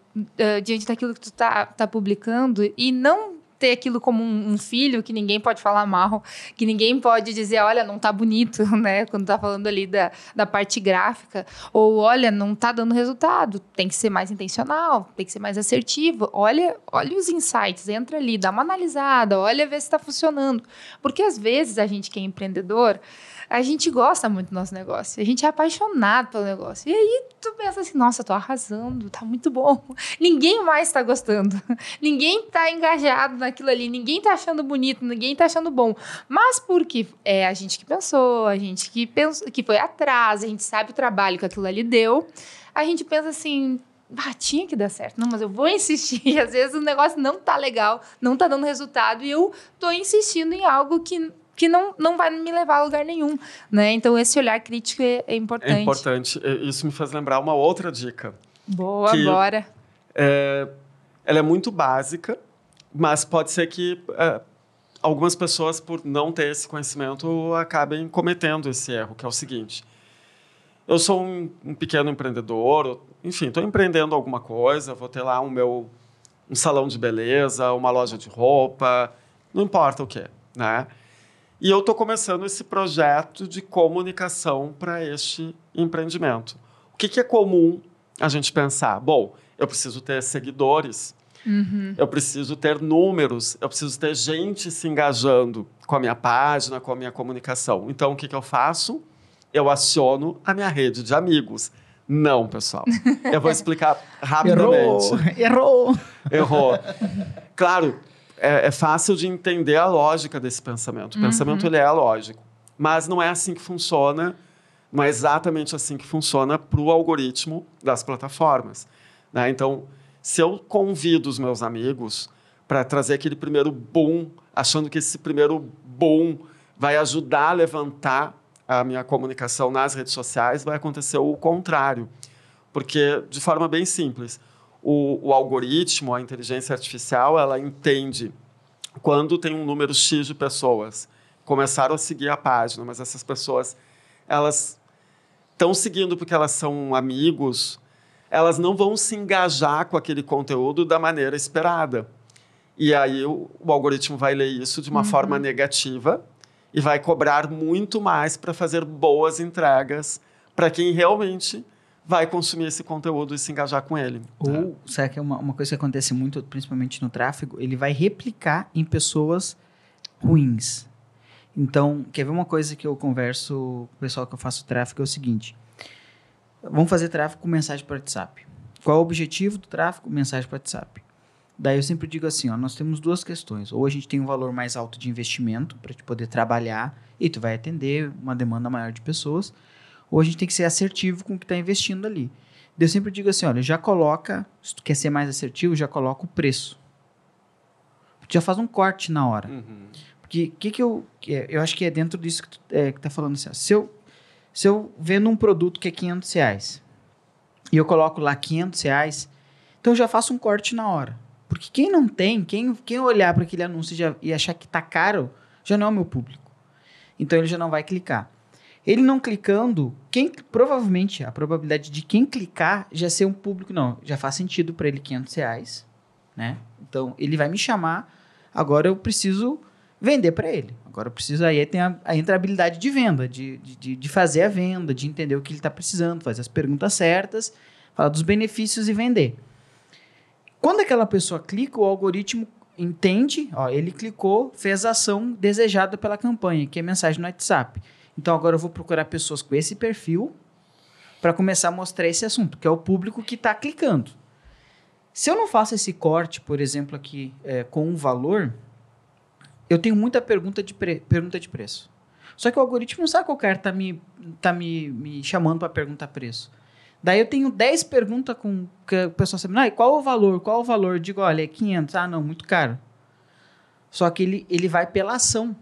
diante daquilo que tu tá publicando e não ter aquilo como um filho que ninguém pode falar mal, que ninguém pode dizer, olha, não tá bonito, né? Quando tá falando ali da parte gráfica, ou olha, não tá dando resultado, tem que ser mais intencional, tem que ser mais assertivo, olha os insights, entra ali, dá uma analisada, olha, vê se tá funcionando. Porque às vezes a gente que é empreendedor, a gente gosta muito do nosso negócio, a gente é apaixonado pelo negócio. E aí tu pensa assim, nossa, tô arrasando, tá muito bom. Ninguém mais tá gostando, ninguém tá engajado naquilo ali, ninguém tá achando bonito, ninguém tá achando bom. Mas porque é a gente que pensou, a gente que foi atrás, a gente sabe o trabalho que aquilo ali deu, a gente pensa assim, tinha que dar certo. Não, mas eu vou insistir. E às vezes o negócio não tá legal, não tá dando resultado e eu tô insistindo em algo que não vai me levar a lugar nenhum, né? Então, esse olhar crítico é importante. É importante. Isso me faz lembrar uma outra dica. Boa, bora. Ela é muito básica, mas pode ser que algumas pessoas, por não ter esse conhecimento, acabem cometendo esse erro, que é o seguinte. Eu sou um pequeno empreendedor, enfim, estou empreendendo alguma coisa, vou ter lá um salão de beleza, uma loja de roupa, não importa o quê, né? E eu estou começando esse projeto de comunicação para este empreendimento. O que é comum a gente pensar? Bom, eu preciso ter seguidores, eu preciso ter números, eu preciso ter gente se engajando com a minha página, com a minha comunicação. Então, o que eu faço? Eu aciono a minha rede de amigos. Não, pessoal. Eu vou explicar rapidamente. Errou. Claro, é fácil de entender a lógica desse pensamento. O pensamento ele é lógico. Mas não é assim que funciona, não é exatamente assim que funciona para o algoritmo das plataformas, né? Então, se eu convido os meus amigos para trazer aquele primeiro boom, achando que esse primeiro boom vai ajudar a levantar a minha comunicação nas redes sociais, vai acontecer o contrário. Porque, de forma bem simples, o algoritmo, a inteligência artificial, ela entende quando tem um número X de pessoas começaram a seguir a página, mas essas pessoas elas estão seguindo porque elas são amigos, elas não vão se engajar com aquele conteúdo da maneira esperada. E aí o algoritmo vai ler isso de uma forma negativa e vai cobrar muito mais para fazer boas entregas para quem realmente vai consumir esse conteúdo e se engajar com ele. Ou, será que é uma coisa que acontece muito, principalmente no tráfego, ele vai replicar em pessoas ruins. Então, quer ver uma coisa que eu converso com o pessoal que eu faço tráfego, é o seguinte: vamos fazer tráfego com mensagem para WhatsApp. Qual é o objetivo do tráfego? Mensagem para WhatsApp. Daí eu sempre digo assim, ó, nós temos duas questões. Ou a gente tem um valor mais alto de investimento para te poder trabalhar e tu vai atender uma demanda maior de pessoas, ou a gente tem que ser assertivo com o que está investindo ali. Daí eu sempre digo assim, olha, já coloca, se tu quer ser mais assertivo, já coloca o preço. Tu já faz um corte na hora. Porque eu acho que é dentro disso que tu tá falando assim, ó, se eu vendo um produto que é R$500 e eu coloco lá R$500, então eu já faço um corte na hora. Porque quem não tem, quem olhar para aquele anúncio e achar que está caro, já não é o meu público. Então ele já não vai clicar. Ele não clicando, provavelmente a probabilidade de quem clicar já ser um público, não, já faz sentido para ele R$500, né? Então ele vai me chamar, agora eu preciso vender para ele. Agora eu preciso, aí tem a entrabilidade de venda, de fazer a venda, de entender o que ele está precisando, fazer as perguntas certas, falar dos benefícios e vender. Quando aquela pessoa clica, o algoritmo entende, ó, ele clicou, fez a ação desejada pela campanha, que é mensagem no WhatsApp. Então agora eu vou procurar pessoas com esse perfil para começar a mostrar esse assunto, que é o público que está clicando. Se eu não faço esse corte, por exemplo, aqui com um valor, eu tenho muita pergunta de preço. Só que o algoritmo não sabe qual cara está me chamando para perguntar preço. Daí eu tenho 10 perguntas que o pessoal sabe, qual o valor? Eu digo, olha, é 500. Ah, não, muito caro. Só que ele vai pela ação.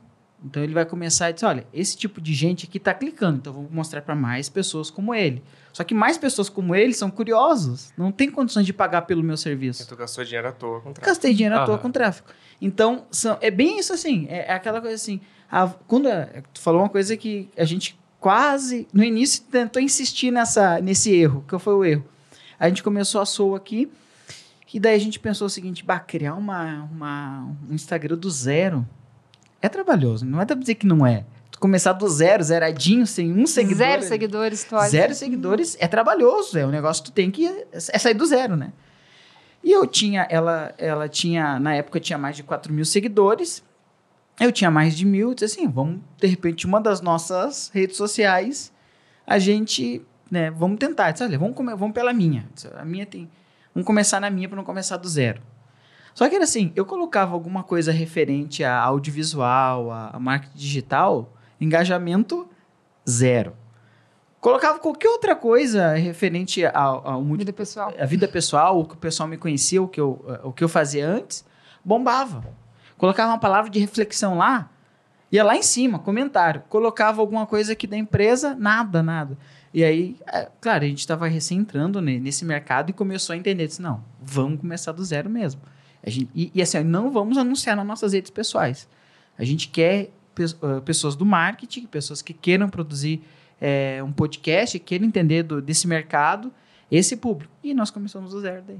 Então ele vai começar a dizer, olha, esse tipo de gente aqui está clicando, então eu vou mostrar para mais pessoas como ele. Só que mais pessoas como ele são curiosos, não tem condições de pagar pelo meu serviço. Tu gastou dinheiro à toa com tráfego. Gastei dinheiro à toa com tráfego. Então, é bem isso assim, é aquela coisa assim, tu falou uma coisa que a gente quase, no início, tentou insistir nesse erro, que foi o erro. A gente começou a Soul aqui, e daí a gente pensou o seguinte, criar um Instagram do zero é trabalhoso, não é pra dizer que não é. Tu começar do zero, zeradinho, sem um seguidor. Zero seguidores, tu olha. Zero seguidores é trabalhoso, é um negócio que tu tem que sair do zero, né? E eu tinha, ela tinha, na época tinha mais de 4.000 seguidores, eu tinha mais de 1.000, eu disse assim, vamos, de repente, uma das nossas redes sociais, a gente, né, vamos tentar. Eu disse, olha, vamos pela minha. A minha vamos começar na minha para não começar do zero. Só que era assim, eu colocava alguma coisa referente a audiovisual, a marketing digital, engajamento zero. Colocava qualquer outra coisa referente ao vida pessoal. A vida pessoal, o que o pessoal me conhecia, o que eu fazia antes, bombava. Colocava uma palavra de reflexão lá, ia lá em cima, comentário. Colocava alguma coisa aqui da empresa, nada. E aí, claro, a gente estava recém entrando nesse mercado e começou a entender, disse, não, vamos começar do zero mesmo. E assim, não vamos anunciar nas nossas redes pessoais. A gente quer pessoas do marketing, pessoas que queiram produzir um podcast, queiram entender desse mercado, esse público. E nós começamos do zero daí.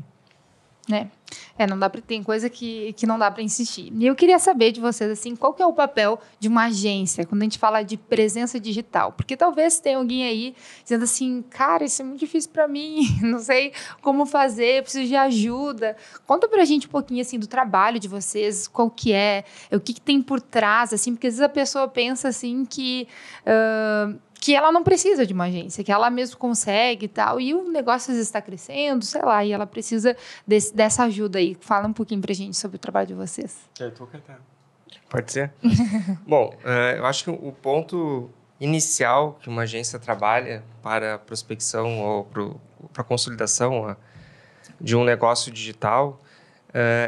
Não dá pra, tem coisa que não dá para insistir. E eu queria saber de vocês, assim, qual que é o papel de uma agência quando a gente fala de presença digital? Porque talvez tenha alguém aí dizendo assim, cara, isso é muito difícil para mim, não sei como fazer, preciso de ajuda. Conta pra gente um pouquinho, assim, do trabalho de vocês, qual que é, o que tem por trás, assim, porque às vezes a pessoa pensa, assim, que ela não precisa de uma agência, que ela mesmo consegue e tal, e o negócio às vezes está crescendo, sei lá, e ela precisa dessa ajuda aí. Fala um pouquinho pra gente sobre o trabalho de vocês. Pode ser? Bom, eu acho que o ponto inicial que uma agência trabalha para a prospecção ou para a consolidação de um negócio digital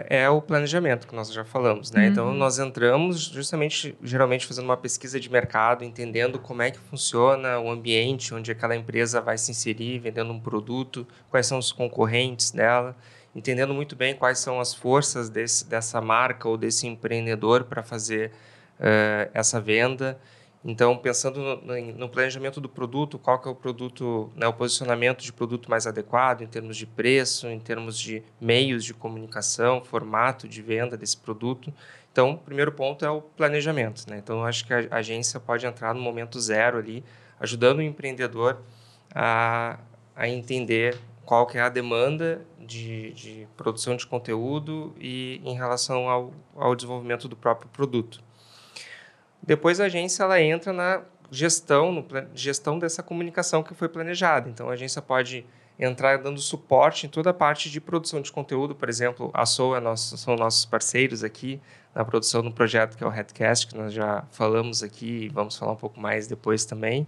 é o planejamento, que nós já falamos, né? Então, nós entramos justamente, geralmente, fazendo uma pesquisa de mercado, entendendo como é que funciona o ambiente onde aquela empresa vai se inserir, vendendo um produto, quais são os concorrentes dela, entendendo muito bem quais são as forças dessa marca ou desse empreendedor para fazer essa venda Então, pensando no planejamento do produto, qual que é o produto, né, o posicionamento de produto mais adequado em termos de preço, em termos de meios de comunicação, formato de venda desse produto. Então, o primeiro ponto é o planejamento, né? Então, eu acho que a agência pode entrar no momento zero ali, ajudando o empreendedor a entender qual que é a demanda de produção de conteúdo e em relação ao desenvolvimento do próprio produto. Depois a agência ela entra na gestão dessa comunicação que foi planejada. Então, a agência pode entrar dando suporte em toda a parte de produção de conteúdo. Por exemplo, a SOA são nossos parceiros aqui na produção do projeto que é o Headcast, que nós já falamos aqui e vamos falar um pouco mais depois também.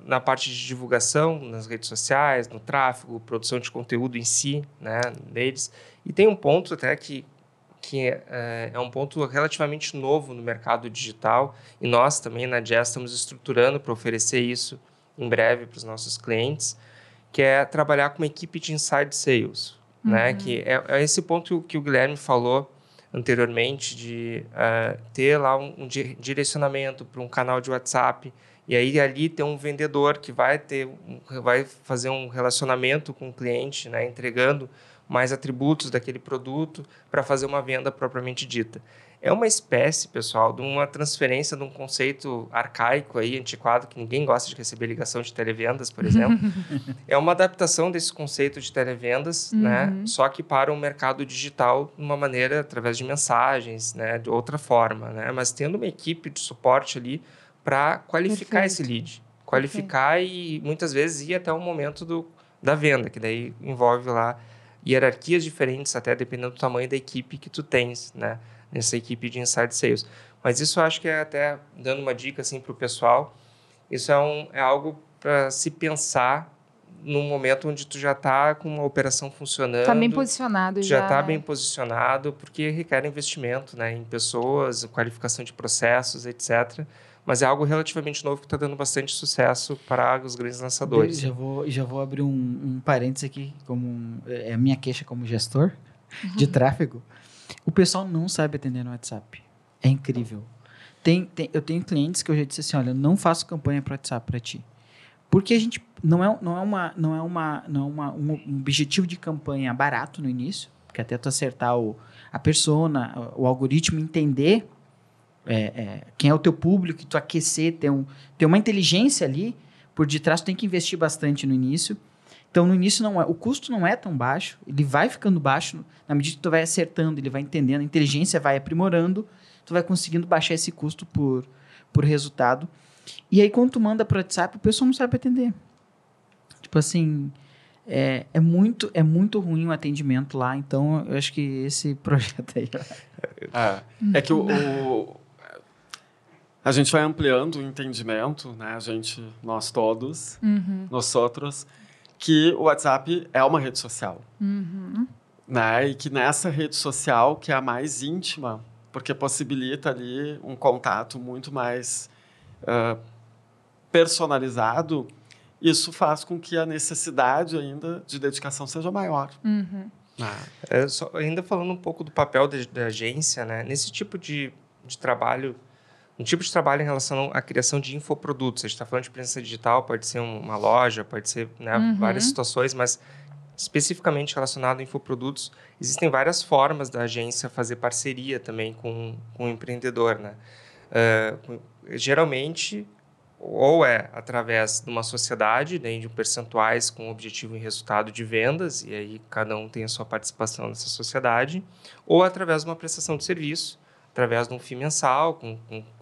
Na parte de divulgação nas redes sociais, no tráfego, produção de conteúdo em si, né, deles. E tem um ponto até que é um ponto relativamente novo no mercado digital e nós também na Jazz estamos estruturando para oferecer isso em breve para os nossos clientes, que é trabalhar com uma equipe de inside sales, né? Que é esse ponto que o Guilherme falou anteriormente de ter lá um direcionamento para um canal de WhatsApp e aí ali ter um vendedor que vai fazer um relacionamento com o cliente, né? Entregando mais atributos daquele produto para fazer uma venda propriamente dita. É uma espécie, pessoal, de uma transferência de um conceito arcaico, aí, antiquado, que ninguém gosta de receber ligação de televendas, por exemplo. É uma adaptação desse conceito de televendas, né? Só que para o mercado digital, de uma maneira, através de mensagens, né? De outra forma, né? Mas tendo uma equipe de suporte ali para qualificar esse lead. Qualificar e, muitas vezes, ir até o momento da venda, que daí envolve lá hierarquias diferentes, até dependendo do tamanho da equipe que tu tens, né? Nessa equipe de inside sales. Mas isso eu acho que é até, dando uma dica assim, para o pessoal, isso é algo para se pensar num momento onde tu já está com uma operação funcionando. Está bem posicionado já. Já está bem posicionado, porque requer investimento, né? Em pessoas, qualificação de processos, etc., mas é algo relativamente novo que está dando bastante sucesso para os grandes lançadores. Já vou abrir um parênteses aqui, é a minha queixa como gestor de tráfego. O pessoal não sabe atender no WhatsApp. É incrível. Eu tenho clientes que eu já disse assim, olha, eu não faço campanha para WhatsApp para ti. Porque a gente não é um objetivo de campanha barato no início, porque até tu acertar a persona, o algoritmo entender quem é o teu público, que tu aquecer, ter uma inteligência ali por detrás, tu tem que investir bastante no início. Então, no início, o custo não é tão baixo, ele vai ficando baixo na medida que tu vai acertando, ele vai entendendo, a inteligência vai aprimorando, tu vai conseguindo baixar esse custo por resultado. E aí, quando tu manda para o WhatsApp, o pessoal não sabe atender. Tipo assim, é muito ruim o atendimento lá, então eu acho que esse projeto aí... É que a gente vai ampliando o entendimento, né? Nós todos, nós outros, que o WhatsApp é uma rede social. Né? E que nessa rede social, que é a mais íntima, porque possibilita ali um contato muito mais personalizado, isso faz com que a necessidade ainda de dedicação seja maior. Ainda falando um pouco do papel da agência, né? Nesse tipo de trabalho, um tipo de trabalho em relação à criação de infoprodutos. A gente está falando de presença digital, pode ser uma loja, pode ser, né, várias situações, mas especificamente relacionado a infoprodutos, existem várias formas da agência fazer parceria também com o empreendedor, né? Geralmente, ou é através de uma sociedade, né, de percentuais com objetivo e resultado de vendas, e aí cada um tem a sua participação nessa sociedade, ou através de uma prestação de serviço, através de um FII mensal,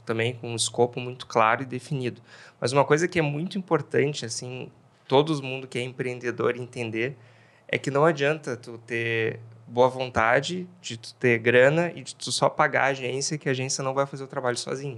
também com um escopo muito claro e definido. Mas uma coisa que é muito importante, assim, todo mundo que é empreendedor entender, é que não adianta tu ter boa vontade, de tu ter grana e de tu só pagar a agência, que a agência não vai fazer o trabalho sozinha.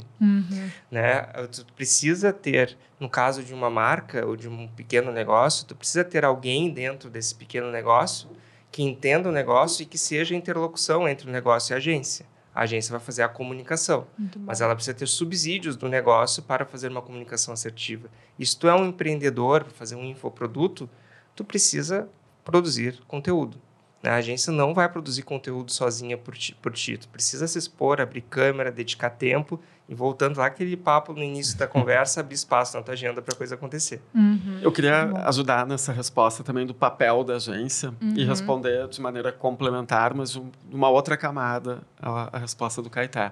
Né? Tu precisa ter, no caso de uma marca ou de um pequeno negócio, tu precisa ter alguém dentro desse pequeno negócio que entenda o negócio e que seja a interlocução entre o negócio e a agência. A agência vai fazer a comunicação, mas ela precisa ter subsídios do negócio para fazer uma comunicação assertiva. E se tu é um empreendedor para fazer um infoproduto, tu precisa produzir conteúdo. A agência não vai produzir conteúdo sozinha por ti. Tu precisa se expor, abrir câmera, dedicar tempo e voltando lá aquele papo no início da conversa, abrir espaço na tua agenda para a coisa acontecer. Eu queria ajudar nessa resposta também do papel da agência e responder de maneira complementar, mas de uma outra camada a resposta do Caetá.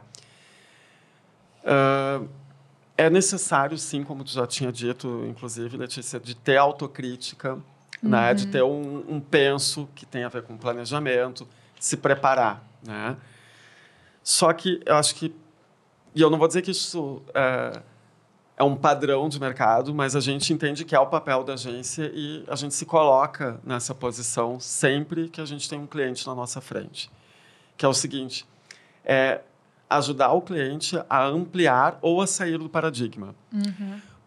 É necessário, sim, como tu já tinha dito, inclusive, Letícia, de ter autocrítica, né? De ter um penso que tem a ver com planejamento, se preparar, né? Só que eu acho que, e eu não vou dizer que isso é um padrão de mercado, mas a gente entende que é o papel da agência e a gente se coloca nessa posição sempre que a gente tem um cliente na nossa frente, que é o seguinte, ajudar o cliente a ampliar ou a sair do paradigma.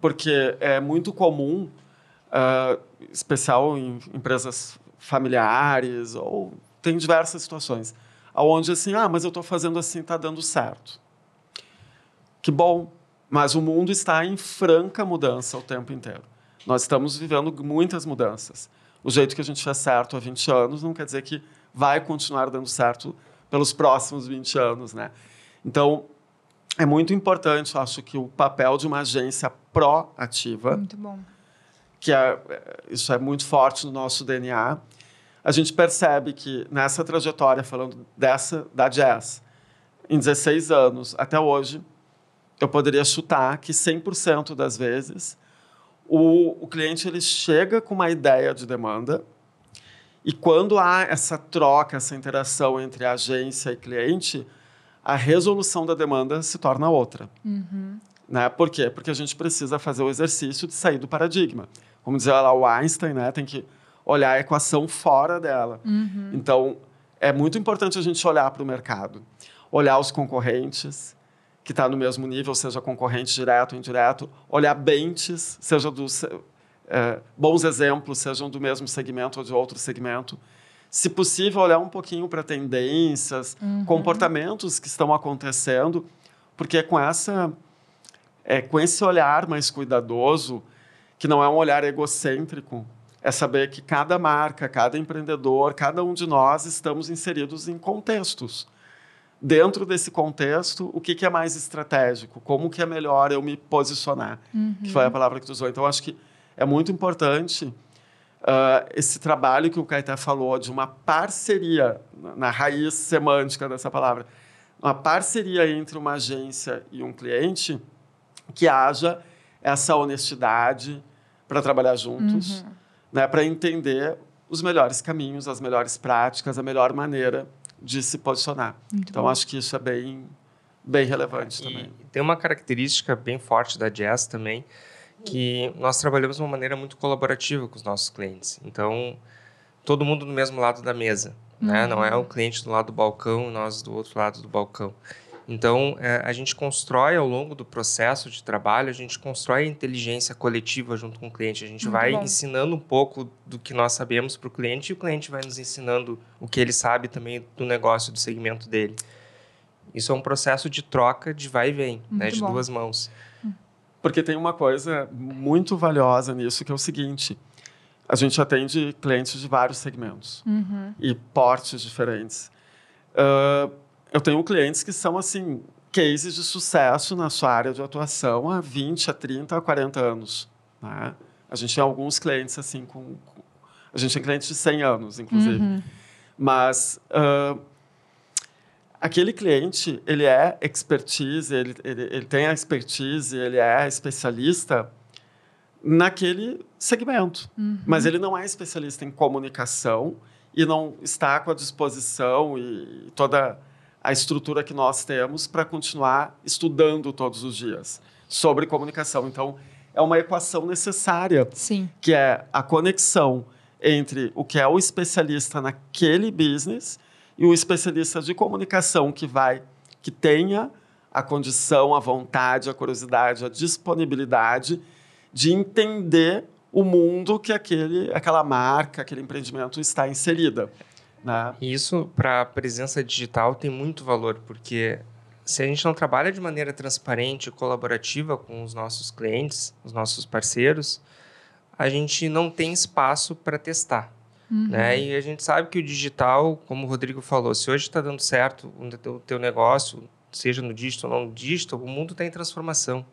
Porque é muito comum, especial em empresas familiares, ou tem diversas situações, onde assim, mas eu estou fazendo assim, está dando certo. Que bom, mas o mundo está em franca mudança o tempo inteiro. Nós estamos vivendo muitas mudanças. O jeito que a gente fez certo há 20 anos não quer dizer que vai continuar dando certo pelos próximos 20 anos, né? Então, é muito importante, eu acho, que o papel de uma agência proativa, muito bom, que isso é muito forte no nosso DNA, a gente percebe que nessa trajetória, falando da Jazz, em 16 anos até hoje, eu poderia chutar que 100% das vezes o cliente ele chega com uma ideia de demanda e quando há essa troca, essa interação entre agência e cliente, a resolução da demanda se torna outra. Né? Por quê? Porque a gente precisa fazer o exercício de sair do paradigma. Como dizia lá o Einstein, né? Tem que olhar a equação fora dela. Então, é muito importante a gente olhar para o mercado, olhar os concorrentes, que está no mesmo nível, seja concorrente direto ou indireto, olhar benches, seja dos bons exemplos, sejam do mesmo segmento ou de outro segmento. Se possível, olhar um pouquinho para tendências, comportamentos que estão acontecendo, porque com esse olhar mais cuidadoso, que não é um olhar egocêntrico, é saber que cada marca, cada empreendedor, cada um de nós estamos inseridos em contextos. Dentro desse contexto, o que é mais estratégico? Como que é melhor eu me posicionar? Que foi a palavra que tu usou. Então, acho que é muito importante esse trabalho que o Caetá falou de uma parceria, na raiz semântica dessa palavra, uma parceria entre uma agência e um cliente, que haja essa honestidade para trabalhar juntos, né, para entender os melhores caminhos, as melhores práticas, a melhor maneira de se posicionar. Então, acho que isso é bem relevante também. E tem uma característica bem forte da Jazz também, que nós trabalhamos de uma maneira muito colaborativa com os nossos clientes. Então, todo mundo do mesmo lado da mesa, né? Não é o cliente do lado do balcão e nós do outro lado do balcão. Então, a gente constrói ao longo do processo de trabalho, a gente constrói a inteligência coletiva junto com o cliente. A gente vai ensinando um pouco do que nós sabemos para o cliente e o cliente vai nos ensinando o que ele sabe também do negócio, do segmento dele. Isso é um processo de troca de vai e vem, né, de duas mãos. Porque tem uma coisa muito valiosa nisso, que é o seguinte, a gente atende clientes de vários segmentos e portes diferentes. Eu tenho clientes que são, assim, cases de sucesso na sua área de atuação há 20, a 30, a 40 anos. Né? A gente tem alguns clientes, assim, a gente tem clientes de 100 anos, inclusive. Mas aquele cliente, ele é expertise, ele tem a expertise, ele é especialista naquele segmento. Mas ele não é especialista em comunicação e não está com a disposição e toda a estrutura que nós temos para continuar estudando todos os dias sobre comunicação. Então, é uma equação necessária, que é a conexão entre o que é o especialista naquele business e o especialista de comunicação que tenha a condição, a vontade, a curiosidade, a disponibilidade de entender o mundo que aquela marca, aquele empreendimento está inserida. Né? E isso, para a presença digital, tem muito valor, porque se a gente não trabalha de maneira transparente e colaborativa com os nossos clientes, os nossos parceiros, a gente não tem espaço para testar. né? E a gente sabe que o digital, como o Rodrigo falou, se hoje está dando certo o teu negócio, seja no digital ou não no digital, o mundo está em transformação.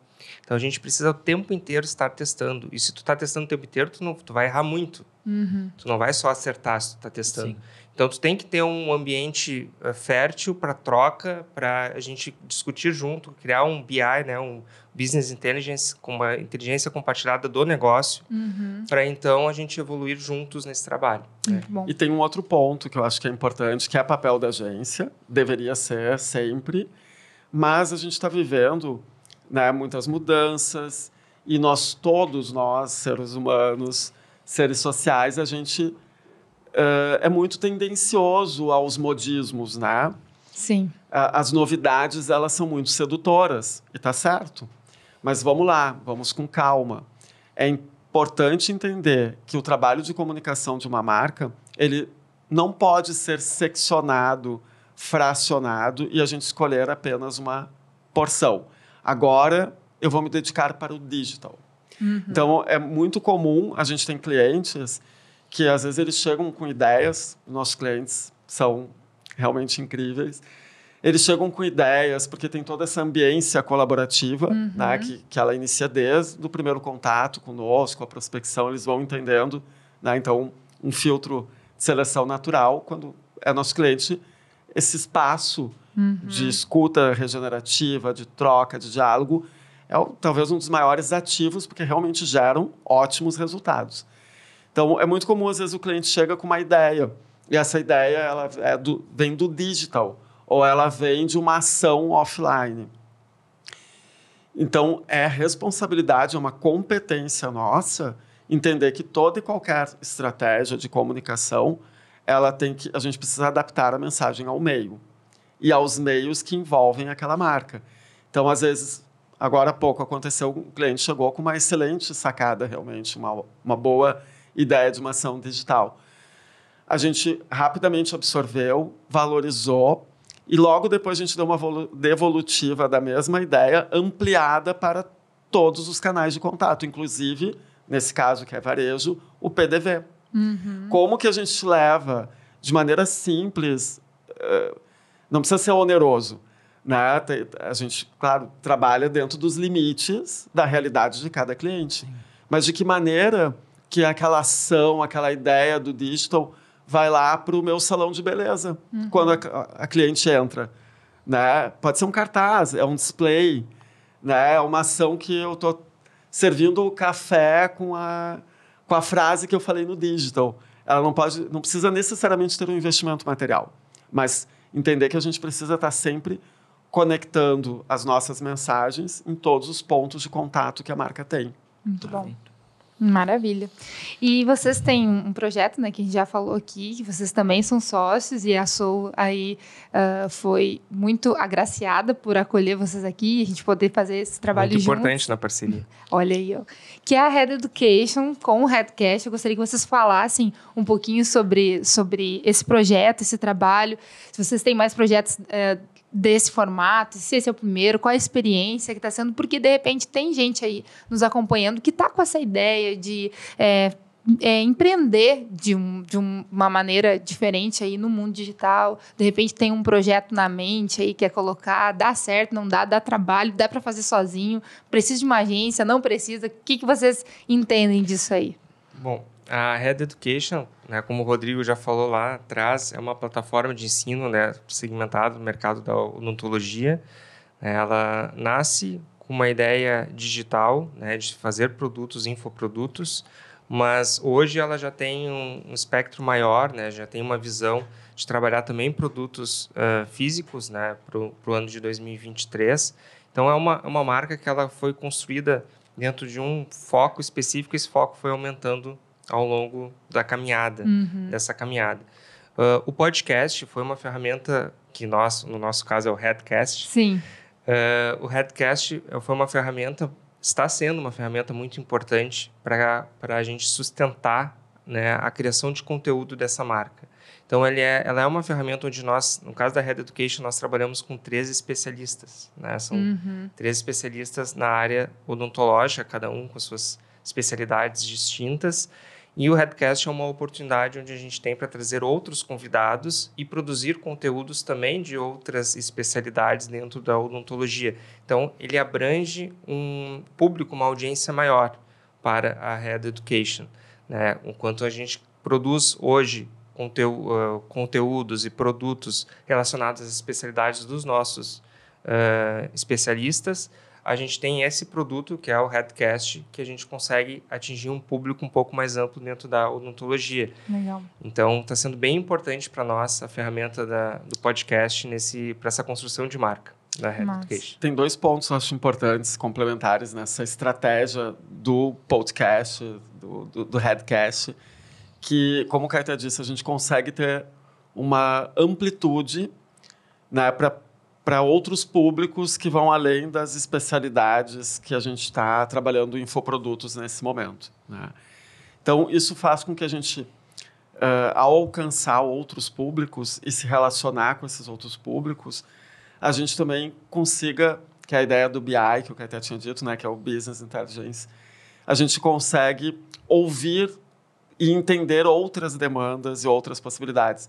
Então, a gente precisa o tempo inteiro estar testando. E se tu está testando o tempo inteiro, tu vai errar muito. Tu não vai só acertar se tu está testando. Sim. Então, tu tem que ter um ambiente fértil para troca, para a gente discutir junto, criar um BI, né, um Business Intelligence, com uma inteligência compartilhada do negócio, para então a gente evoluir juntos nesse trabalho. Muito bom. E tem um outro ponto que eu acho que é importante, que é o papel da agência. Deveria ser sempre, mas a gente está vivendo, né, muitas mudanças e todos nós, seres humanos, seres sociais, a gente é muito tendencioso aos modismos, né? Sim. As novidades, elas são muito sedutoras, e tá certo. Mas vamos lá, vamos com calma. É importante entender que o trabalho de comunicação de uma marca, ele não pode ser seccionado, fracionado, e a gente escolher apenas uma porção. Agora, eu vou me dedicar para o digital. Então, é muito comum, a gente tem clientes que, às vezes, eles chegam com ideias, nossos clientes são realmente incríveis, eles chegam com ideias, porque tem toda essa ambiência colaborativa, né, que ela inicia desde o primeiro contato conosco, a prospecção, eles vão entendendo, né, então, um filtro de seleção natural, quando é nosso cliente, esse espaço de escuta regenerativa, de troca, de diálogo, é talvez um dos maiores ativos, porque realmente geram ótimos resultados. Então, é muito comum, às vezes, o cliente chega com uma ideia, e essa ideia ela vem do digital, ou ela vem de uma ação offline. Então, é responsabilidade, é uma competência nossa entender que toda e qualquer estratégia de comunicação, a gente precisa adaptar a mensagem ao meio e aos meios que envolvem aquela marca. Então, às vezes, agora há pouco aconteceu, um cliente chegou com uma excelente sacada, realmente, uma boa ideia de uma ação digital. A gente rapidamente absorveu, valorizou, e logo depois a gente deu uma devolutiva da mesma ideia, ampliada para todos os canais de contato, inclusive, nesse caso que é varejo, o PDV. Como que a gente leva de maneira simples, não precisa ser oneroso, né? A gente, claro, trabalha dentro dos limites da realidade de cada cliente. Mas de que maneira que aquela ação, aquela ideia do digital vai lá para o meu salão de beleza, quando a cliente entra, né? Pode ser um cartaz, é um display, né? É uma ação que eu estou servindo o café com a frase que eu falei no digital. Ela não precisa necessariamente ter um investimento material, mas entender que a gente precisa estar sempre conectando as nossas mensagens em todos os pontos de contato que a marca tem. Muito bom. Maravilha. E vocês têm um projeto, né, que a gente já falou aqui, que vocês também são sócios, e a Soul aí foi muito agraciada por acolher vocês aqui e a gente poder fazer esse trabalho juntos. Muito importante na parceria. Olha aí, ó. Que é a Head Education com o Headcast. Eu gostaria que vocês falassem um pouquinho sobre esse projeto, esse trabalho. Se vocês têm mais projetos desse formato, se esse é o primeiro, qual a experiência que está sendo, porque de repente tem gente aí nos acompanhando que está com essa ideia de empreender de uma maneira diferente aí no mundo digital, de repente tem um projeto na mente aí, quer colocar, dá certo, não dá trabalho, dá para fazer sozinho, precisa de uma agência, não precisa, o que vocês entendem disso aí? Bom, a Head Education, né, como o Rodrigo já falou lá atrás, é uma plataforma de ensino, né, segmentada no mercado da odontologia. Ela nasce com uma ideia digital, né, de fazer produtos, infoprodutos, mas hoje ela já tem um espectro maior, né, já tem uma visão de trabalhar também produtos físicos, né, para o ano de 2023. Então, é uma marca que ela foi construída dentro de um foco específico, esse foco foi aumentando ao longo da caminhada, dessa caminhada. O podcast foi uma ferramenta que no nosso caso é o Headcast. Sim. O Headcast foi uma ferramenta, está sendo uma ferramenta muito importante para a gente sustentar, né, a criação de conteúdo dessa marca. Então, ela é uma ferramenta onde nós, no caso da Head Education, nós trabalhamos com 13 especialistas. Né? São 13 especialistas na área odontológica, cada um com suas especialidades distintas. E o Headcast é uma oportunidade onde a gente tem para trazer outros convidados e produzir conteúdos também de outras especialidades dentro da odontologia. Então, ele abrange um público, uma audiência maior para a Head Education, né? Enquanto a gente produz hoje conteúdos e produtos relacionados às especialidades dos nossos especialistas, a gente tem esse produto, que é o Headcast, que a gente consegue atingir um público um pouco mais amplo dentro da odontologia. Legal. Então, está sendo bem importante para nós a ferramenta do podcast para essa construção de marca da Headcast. Tem 2 pontos, eu acho, importantes, complementares nessa estratégia do podcast, do Headcast, que, como o Caetano disse, a gente consegue ter uma amplitude, né, para outros públicos que vão além das especialidades que a gente está trabalhando em infoprodutos nesse momento, né? Então, isso faz com que a gente, ao alcançar outros públicos e se relacionar com esses outros públicos, a gente também consiga, que é a ideia do BI, que o Caetano tinha dito, né, que é o Business Intelligence, a gente consegue ouvir e entender outras demandas e outras possibilidades.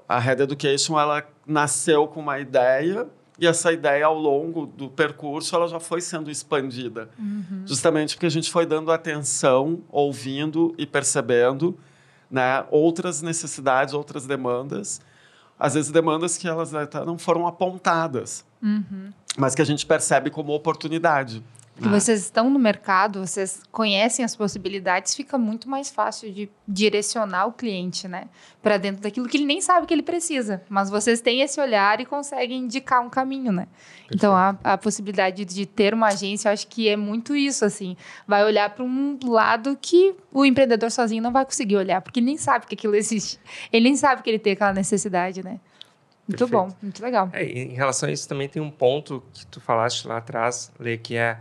A Head Education, ela nasceu com uma ideia e essa ideia, ao longo do percurso, ela já foi sendo expandida. Justamente porque a gente foi dando atenção, ouvindo e percebendo, né, outras necessidades, outras demandas. Às vezes, demandas que elas não foram apontadas, mas que a gente percebe como oportunidade. Porque vocês estão no mercado, vocês conhecem as possibilidades, fica muito mais fácil de direcionar o cliente, né, para dentro daquilo que ele nem sabe que ele precisa. Mas vocês têm esse olhar e conseguem indicar um caminho, né? Perfeito. Então, a possibilidade de ter uma agência, eu acho que é muito isso, assim. Vai olhar para um lado que o empreendedor sozinho não vai conseguir olhar, porque ele nem sabe que aquilo existe. Ele nem sabe que ele tem aquela necessidade, né? Muito Perfeito. Bom, muito legal. Em relação a isso, também tem um ponto que tu falaste lá atrás, Lê, que é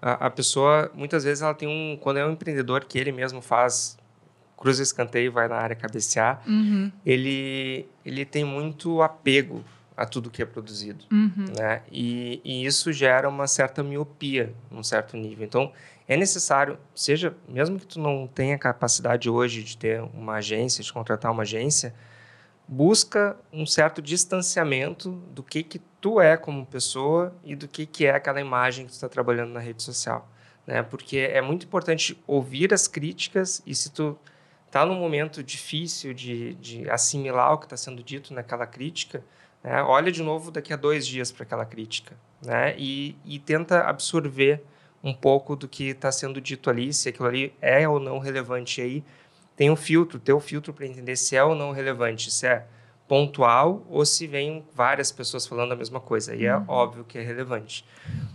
a pessoa, muitas vezes, ela tem quando é um empreendedor que ele mesmo faz, cruza o escanteio e vai na área cabecear, ele tem muito apego a tudo que é produzido, né? E isso gera uma certa miopia, num certo nível. Então, é necessário, mesmo que tu não tenha capacidade hoje de ter uma agência, de contratar uma agência, busca um certo distanciamento do que tu é como pessoa e do que é aquela imagem que tu está trabalhando na rede social, né? Porque é muito importante ouvir as críticas e se tu está num momento difícil de assimilar o que está sendo dito naquela crítica, né? Olha de novo daqui a 2 dias para aquela crítica, né? E tenta absorver um pouco do que está sendo dito ali, se aquilo ali é ou não relevante aí. Tem um filtro, teu filtro para entender se é ou não relevante, se é pontual ou se vem várias pessoas falando a mesma coisa. E é óbvio que é relevante.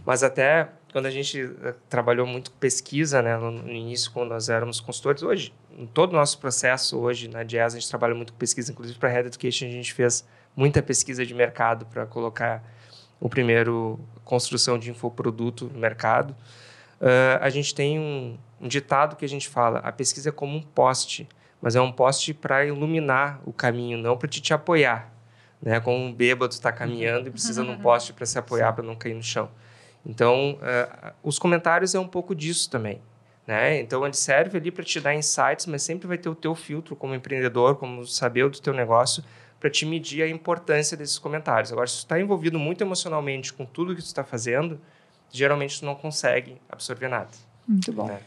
Mas até quando a gente trabalhou muito com pesquisa, né, no início, quando nós éramos consultores, hoje, em todo o nosso processo, hoje na Jazz, a gente trabalha muito com pesquisa, inclusive para a Head Education a gente fez muita pesquisa de mercado para colocar o primeiro construção de infoproduto no mercado. A gente tem um ditado que a gente fala, a pesquisa é como um poste, mas é um poste para iluminar o caminho, não para te apoiar, né? Como um bêbado está caminhando e precisa de um poste para se apoiar, para não cair no chão. Então, os comentários é um pouco disso também, né? Então, ele serve ali para te dar insights, mas sempre vai ter o teu filtro como empreendedor, como saber do teu negócio, para te medir a importância desses comentários. Agora, se tu está envolvido muito emocionalmente com tudo que tu está fazendo, geralmente tu não consegue absorver nada. Muito bom. Né?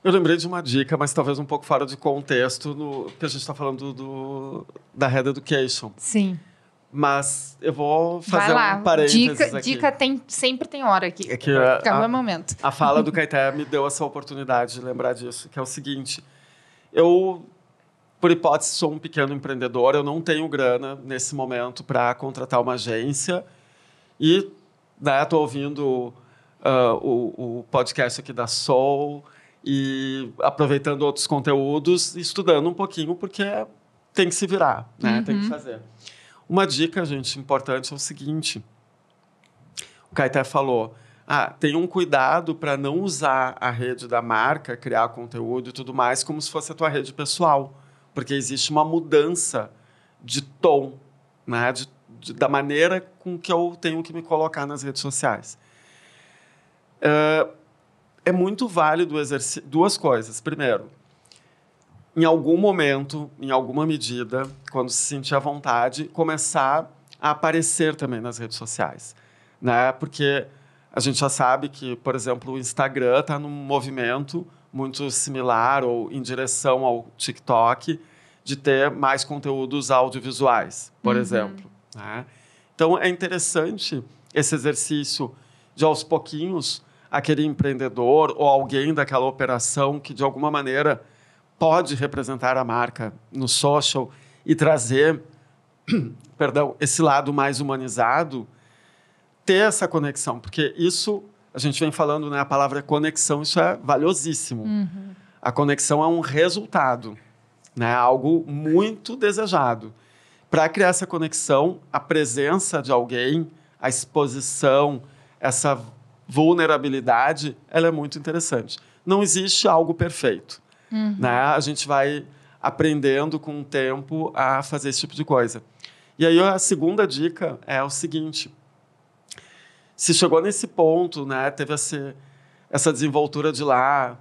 Eu lembrei de uma dica, mas talvez um pouco fora de contexto, que a gente está falando da Head Education. Sim. Mas eu vou fazer um parênteses aqui. Dica sempre tem hora aqui. É que é o meu momento. A fala do Caetano me deu essa oportunidade de lembrar disso, que é o seguinte. Eu, por hipótese, sou um pequeno empreendedor, eu não tenho grana nesse momento para contratar uma agência e estou ouvindo o podcast aqui da Soul e aproveitando outros conteúdos, estudando um pouquinho, porque tem que se virar, né? Tem que fazer. Uma dica, gente, importante é o seguinte. O Caetano falou, tenha um cuidado para não usar a rede da marca, criar conteúdo e tudo mais, como se fosse a tua rede pessoal, porque existe uma mudança de tom, né? Da maneira com que eu tenho que me colocar nas redes sociais. é muito válido duas coisas. Primeiro, em algum momento, em alguma medida, quando se sentir à vontade, começar a aparecer também nas redes sociais, né? Porque a gente já sabe que, por exemplo, o Instagram está num movimento muito similar ou em direção ao TikTok de ter mais conteúdos audiovisuais, por exemplo, né? Então, é interessante esse exercício de, aos pouquinhos, aquele empreendedor ou alguém daquela operação que, de alguma maneira, pode representar a marca no social e trazer, esse lado mais humanizado, ter essa conexão. Porque isso, a gente vem falando, né, a palavra conexão, isso é valiosíssimo. A conexão é um resultado, né, algo muito desejado. Para criar essa conexão, a presença de alguém, a exposição, essa vulnerabilidade, ela é muito interessante. Não existe algo perfeito. Né? A gente vai aprendendo com o tempo a fazer esse tipo de coisa. E aí a segunda dica é o seguinte: se chegou nesse ponto, né, teve essa desenvoltura de lá,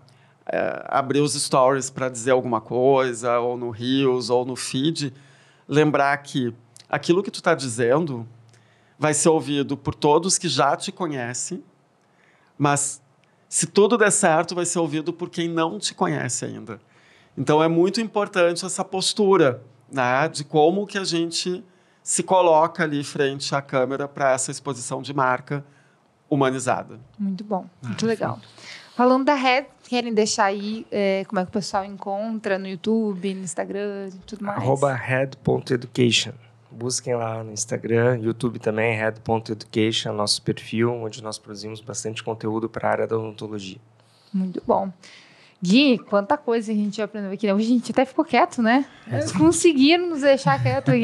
abrir os stories para dizer alguma coisa, ou no Reels, ou no feed, lembrar que aquilo que tu está dizendo vai ser ouvido por todos que já te conhecem, mas se tudo der certo, vai ser ouvido por quem não te conhece ainda. Então, é muito importante essa postura, né, de como que a gente se coloca ali frente à câmera para essa exposição de marca humanizada. Muito bom, muito legal. Falando da Red, querem deixar aí como é que o pessoal encontra no YouTube, no Instagram e tudo mais? @red.education. Busquem lá no Instagram, YouTube também, red.education, nosso perfil, onde nós produzimos bastante conteúdo para a área da odontologia. Muito bom. Gui, quanta coisa a gente aprendeu aqui. Hoje a gente até ficou quieto, né? Conseguiram nos deixar quieto aqui.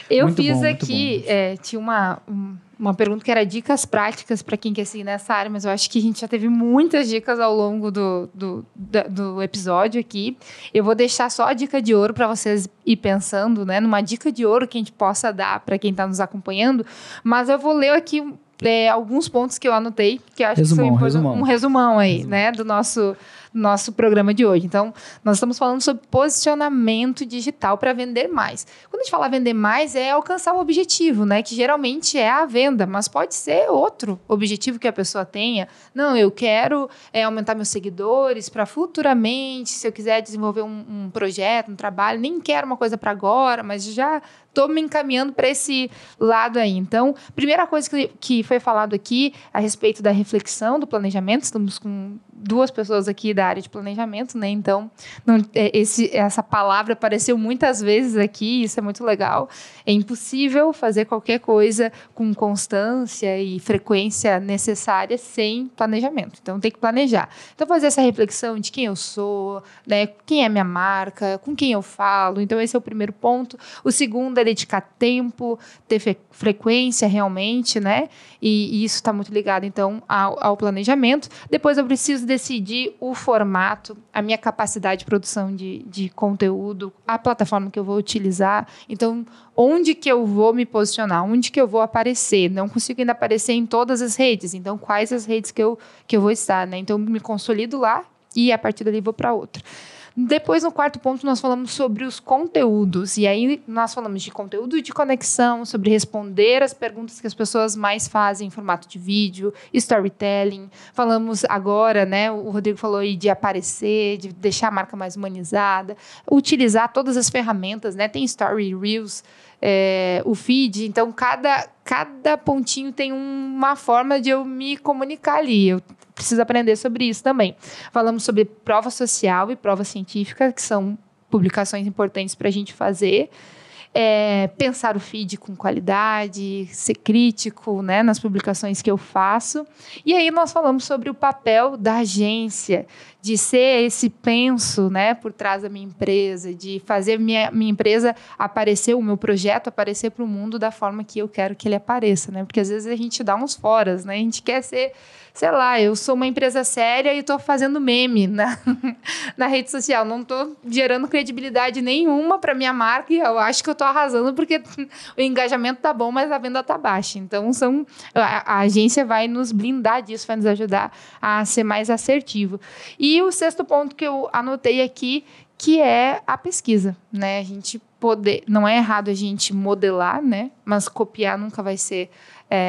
Eu muito fiz bom, aqui, tinha uma pergunta que era dicas práticas para quem quer seguir nessa área, mas eu acho que a gente já teve muitas dicas ao longo do episódio aqui. Eu vou deixar só a dica de ouro para vocês ir pensando, né? Numa dica de ouro que a gente possa dar para quem está nos acompanhando, mas eu vou ler aqui alguns pontos que eu anotei, que eu acho que são um resumão aí, né? Do nosso programa de hoje. Então, nós estamos falando sobre posicionamento digital para vender mais. Quando a gente fala vender mais, é alcançar o objetivo, né? Que geralmente é a venda, mas pode ser outro objetivo que a pessoa tenha. Não, eu quero aumentar meus seguidores para futuramente, se eu quiser desenvolver um projeto, um trabalho, nem quero uma coisa para agora, mas já estou me encaminhando para esse lado aí. Então, primeira coisa que foi falado aqui a respeito da reflexão, do planejamento, estamos com 2 pessoas aqui da área de planejamento, né? Então, essa palavra apareceu muitas vezes aqui, isso é muito legal. É impossível fazer qualquer coisa com constância e frequência necessária sem planejamento. Então, tem que planejar. Então, fazer essa reflexão de quem eu sou, né? Quem é minha marca, com quem eu falo. Então, esse é o primeiro ponto. O segundo é dedicar tempo, ter frequência realmente, né? E isso está muito ligado, então, ao planejamento. Depois eu preciso decidir o formato, a minha capacidade de produção de conteúdo, a plataforma que eu vou utilizar. Então, onde que eu vou me posicionar? Onde que eu vou aparecer? Não consigo ainda aparecer em todas as redes. Então, quais as redes que eu vou estar, né? Então, me consolido lá e, a partir dali, vou para outra. Depois, no quarto ponto, nós falamos sobre os conteúdos. E aí, nós falamos de conteúdo de conexão, sobre responder as perguntas que as pessoas mais fazem em formato de vídeo, storytelling. Falamos agora, né? O Rodrigo falou aí de aparecer, de deixar a marca mais humanizada, utilizar todas as ferramentas, né? Tem Story, Reels, o feed. Então, cada pontinho tem uma forma de eu me comunicar ali. Eu preciso aprender sobre isso também. Falamos sobre prova social e prova científica, que são publicações importantes para a gente fazer. Pensar o feed com qualidade, ser crítico, né, nas publicações que eu faço. E aí nós falamos sobre o papel da agência, de ser esse penso, né, por trás da minha empresa, de fazer minha empresa aparecer, o meu projeto aparecer para o mundo da forma que eu quero que ele apareça, né? Porque às vezes a gente dá uns foras, né? A gente quer ser sei lá, eu sou uma empresa séria e estou fazendo meme na rede social. Não estou gerando credibilidade nenhuma para minha marca e eu acho que eu estou arrasando porque o engajamento tá bom, mas a venda tá baixa. Então, a agência vai nos blindar disso, vai nos ajudar a ser mais assertivo. E o sexto ponto que eu anotei aqui, que é a pesquisa, né? A gente não é errado a gente modelar, né? Mas copiar nunca vai ser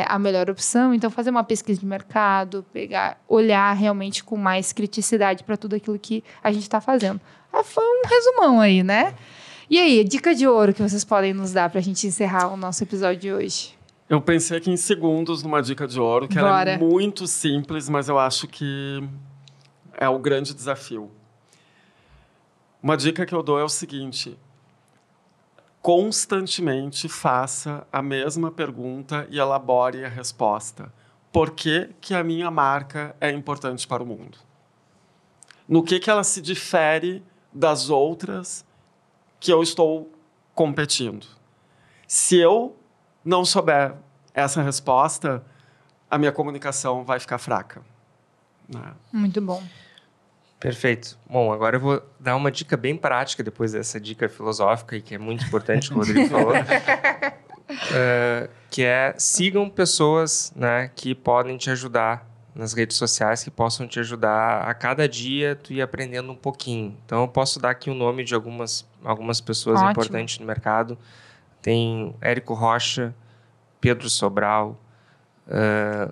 a melhor opção. Então, fazer uma pesquisa de mercado, olhar realmente com mais criticidade para tudo aquilo que a gente está fazendo. Foi um resumão aí, né? E aí, dica de ouro que vocês podem nos dar para a gente encerrar o nosso episódio de hoje? Eu pensei aqui em segundos numa dica de ouro, que ela é muito simples, mas eu acho que é o grande desafio. Uma dica que eu dou é o seguinte: constantemente faça a mesma pergunta e elabore a resposta. Por que a minha marca é importante para o mundo? No que ela se difere das outras que eu estou competindo? Se eu não souber essa resposta, a minha comunicação vai ficar fraca. Né? Muito bom. Perfeito. Bom, agora eu vou dar uma dica bem prática depois dessa dica filosófica e que é muito importante, que o Rodrigo falou, que é sigam pessoas, né, que podem te ajudar nas redes sociais, que possam te ajudar a cada dia tu ir aprendendo um pouquinho. Então, eu posso dar aqui o nome de algumas pessoas importantes no mercado. Tem Érico Rocha, Pedro Sobral,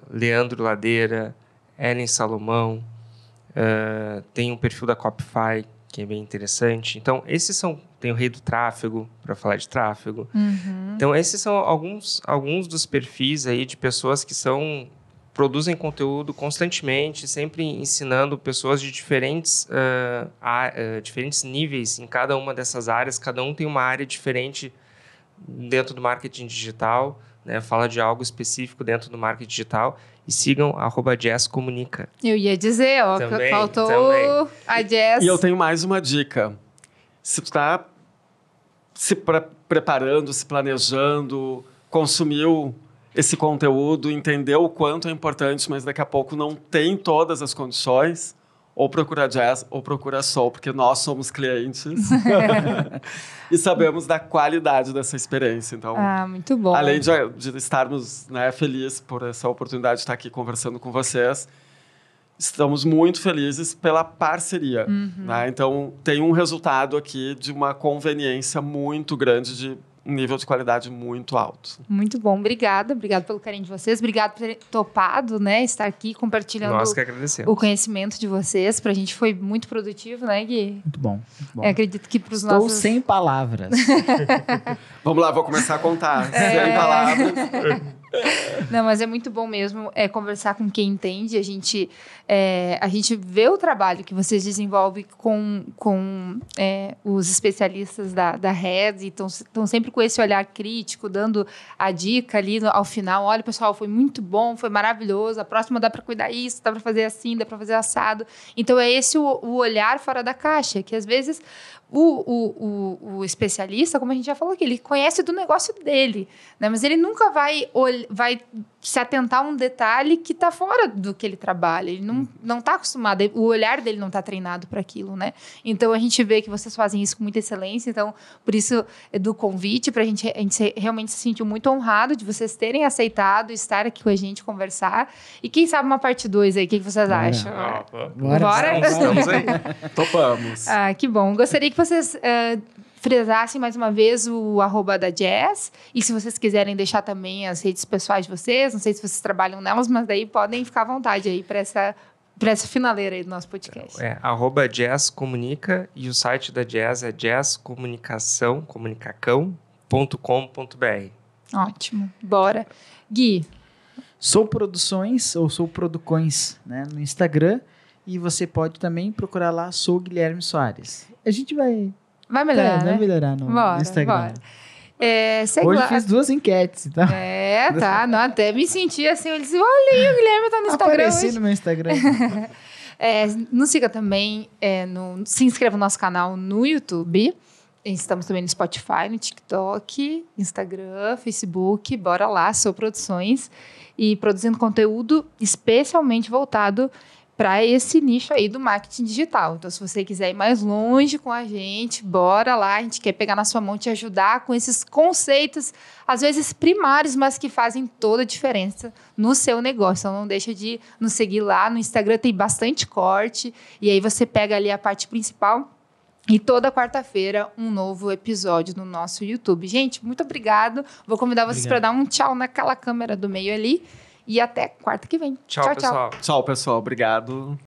Leandro Ladeira, Ellen Salomão, tem um perfil da Copify, que é bem interessante. Então, tem o Rei do Tráfego, para falar de tráfego. Uhum. Então, esses são alguns dos perfis aí de pessoas que produzem conteúdo constantemente, sempre ensinando pessoas de diferentes níveis em cada uma dessas áreas. Cada um tem uma área diferente dentro do marketing digital, né? Fala de algo específico dentro do marketing digital. E sigam @JessComunica. Eu ia dizer, faltou a Jess. E eu tenho mais uma dica. Se tu está se preparando, se planejando, consumiu esse conteúdo, entendeu o quanto é importante, mas daqui a pouco não tem todas as condições, ou procura a Jess ou procura a Sol, porque nós somos clientes e sabemos da qualidade dessa experiência. Então, muito bom. Além de estarmos, né, felizes por essa oportunidade de estar aqui conversando com vocês, estamos muito felizes pela parceria. Uhum. Né? Então, tem um resultado aqui de uma conveniência muito grande, de um nível de qualidade muito alto. Muito bom, obrigada pelo carinho de vocês, obrigado por ter topado, né, estar aqui compartilhando o conhecimento de vocês. Pra gente foi muito produtivo, né, Gui? Muito bom. Eu acredito que pros Estou sem palavras. Vamos lá, vou começar a contar. Sem palavras. Não, mas é muito bom mesmo conversar com quem entende. A gente vê o trabalho que vocês desenvolvem com os especialistas da Red, e estão sempre com esse olhar crítico, dando a dica ali ao final. Olha, pessoal, foi muito bom, foi maravilhoso. A próxima dá para cuidar isso, dá para fazer assim, dá para fazer assado. Então, é esse o olhar fora da caixa, que às vezes o especialista, como a gente já falou aqui, ele conhece do negócio dele, né? Mas ele nunca vai se atentar a um detalhe que está fora do que ele trabalha. Ele não está acostumado, o olhar dele não está treinado para aquilo, né? Então, a gente vê que vocês fazem isso com muita excelência. Então, por isso, do convite, a gente realmente se sentiu muito honrado de vocês terem aceitado estar aqui com a gente, conversar. E quem sabe uma parte 2 aí, o que vocês acham? Bora? Estamos aí. Topamos. Que bom. Gostaria que vocês frisassem mais uma vez o @ da Jess. E se vocês quiserem deixar também as redes pessoais de vocês, não sei se vocês trabalham nelas, mas daí podem ficar à vontade aí para essa finaleira aí do nosso podcast. @JessComunica, e o site da Jess é jesscomunicacão.com.br. Ótimo. Bora. Gui. Sou Produções ou Sou Producões, né, no Instagram, e você pode também procurar lá, Sou Guilherme Soares. A gente vai melhorar, né? Vai melhorar no Instagram. Hoje fiz 2 enquetes, tá? Não, até me senti assim, eu disse, olha aí, o Guilherme tá no Instagram Apareci hoje. no meu Instagram. Nos siga também, se inscreva no nosso canal no YouTube. Estamos também no Spotify, no TikTok, Instagram, Facebook. Bora lá, Sou Produções. E produzindo conteúdo especialmente voltado para esse nicho aí do marketing digital. Então, se você quiser ir mais longe com a gente, bora lá. A gente quer pegar na sua mão e te ajudar com esses conceitos, às vezes primários, mas que fazem toda a diferença no seu negócio. Então, não deixa de nos seguir lá. No Instagram tem bastante corte. E aí você pega ali a parte principal. E toda quarta-feira, um novo episódio no nosso YouTube. Gente, muito obrigado. Vou convidar vocês para dar um tchau naquela câmera do meio ali. E até quarta que vem. Tchau, pessoal. Tchau, pessoal. Obrigado.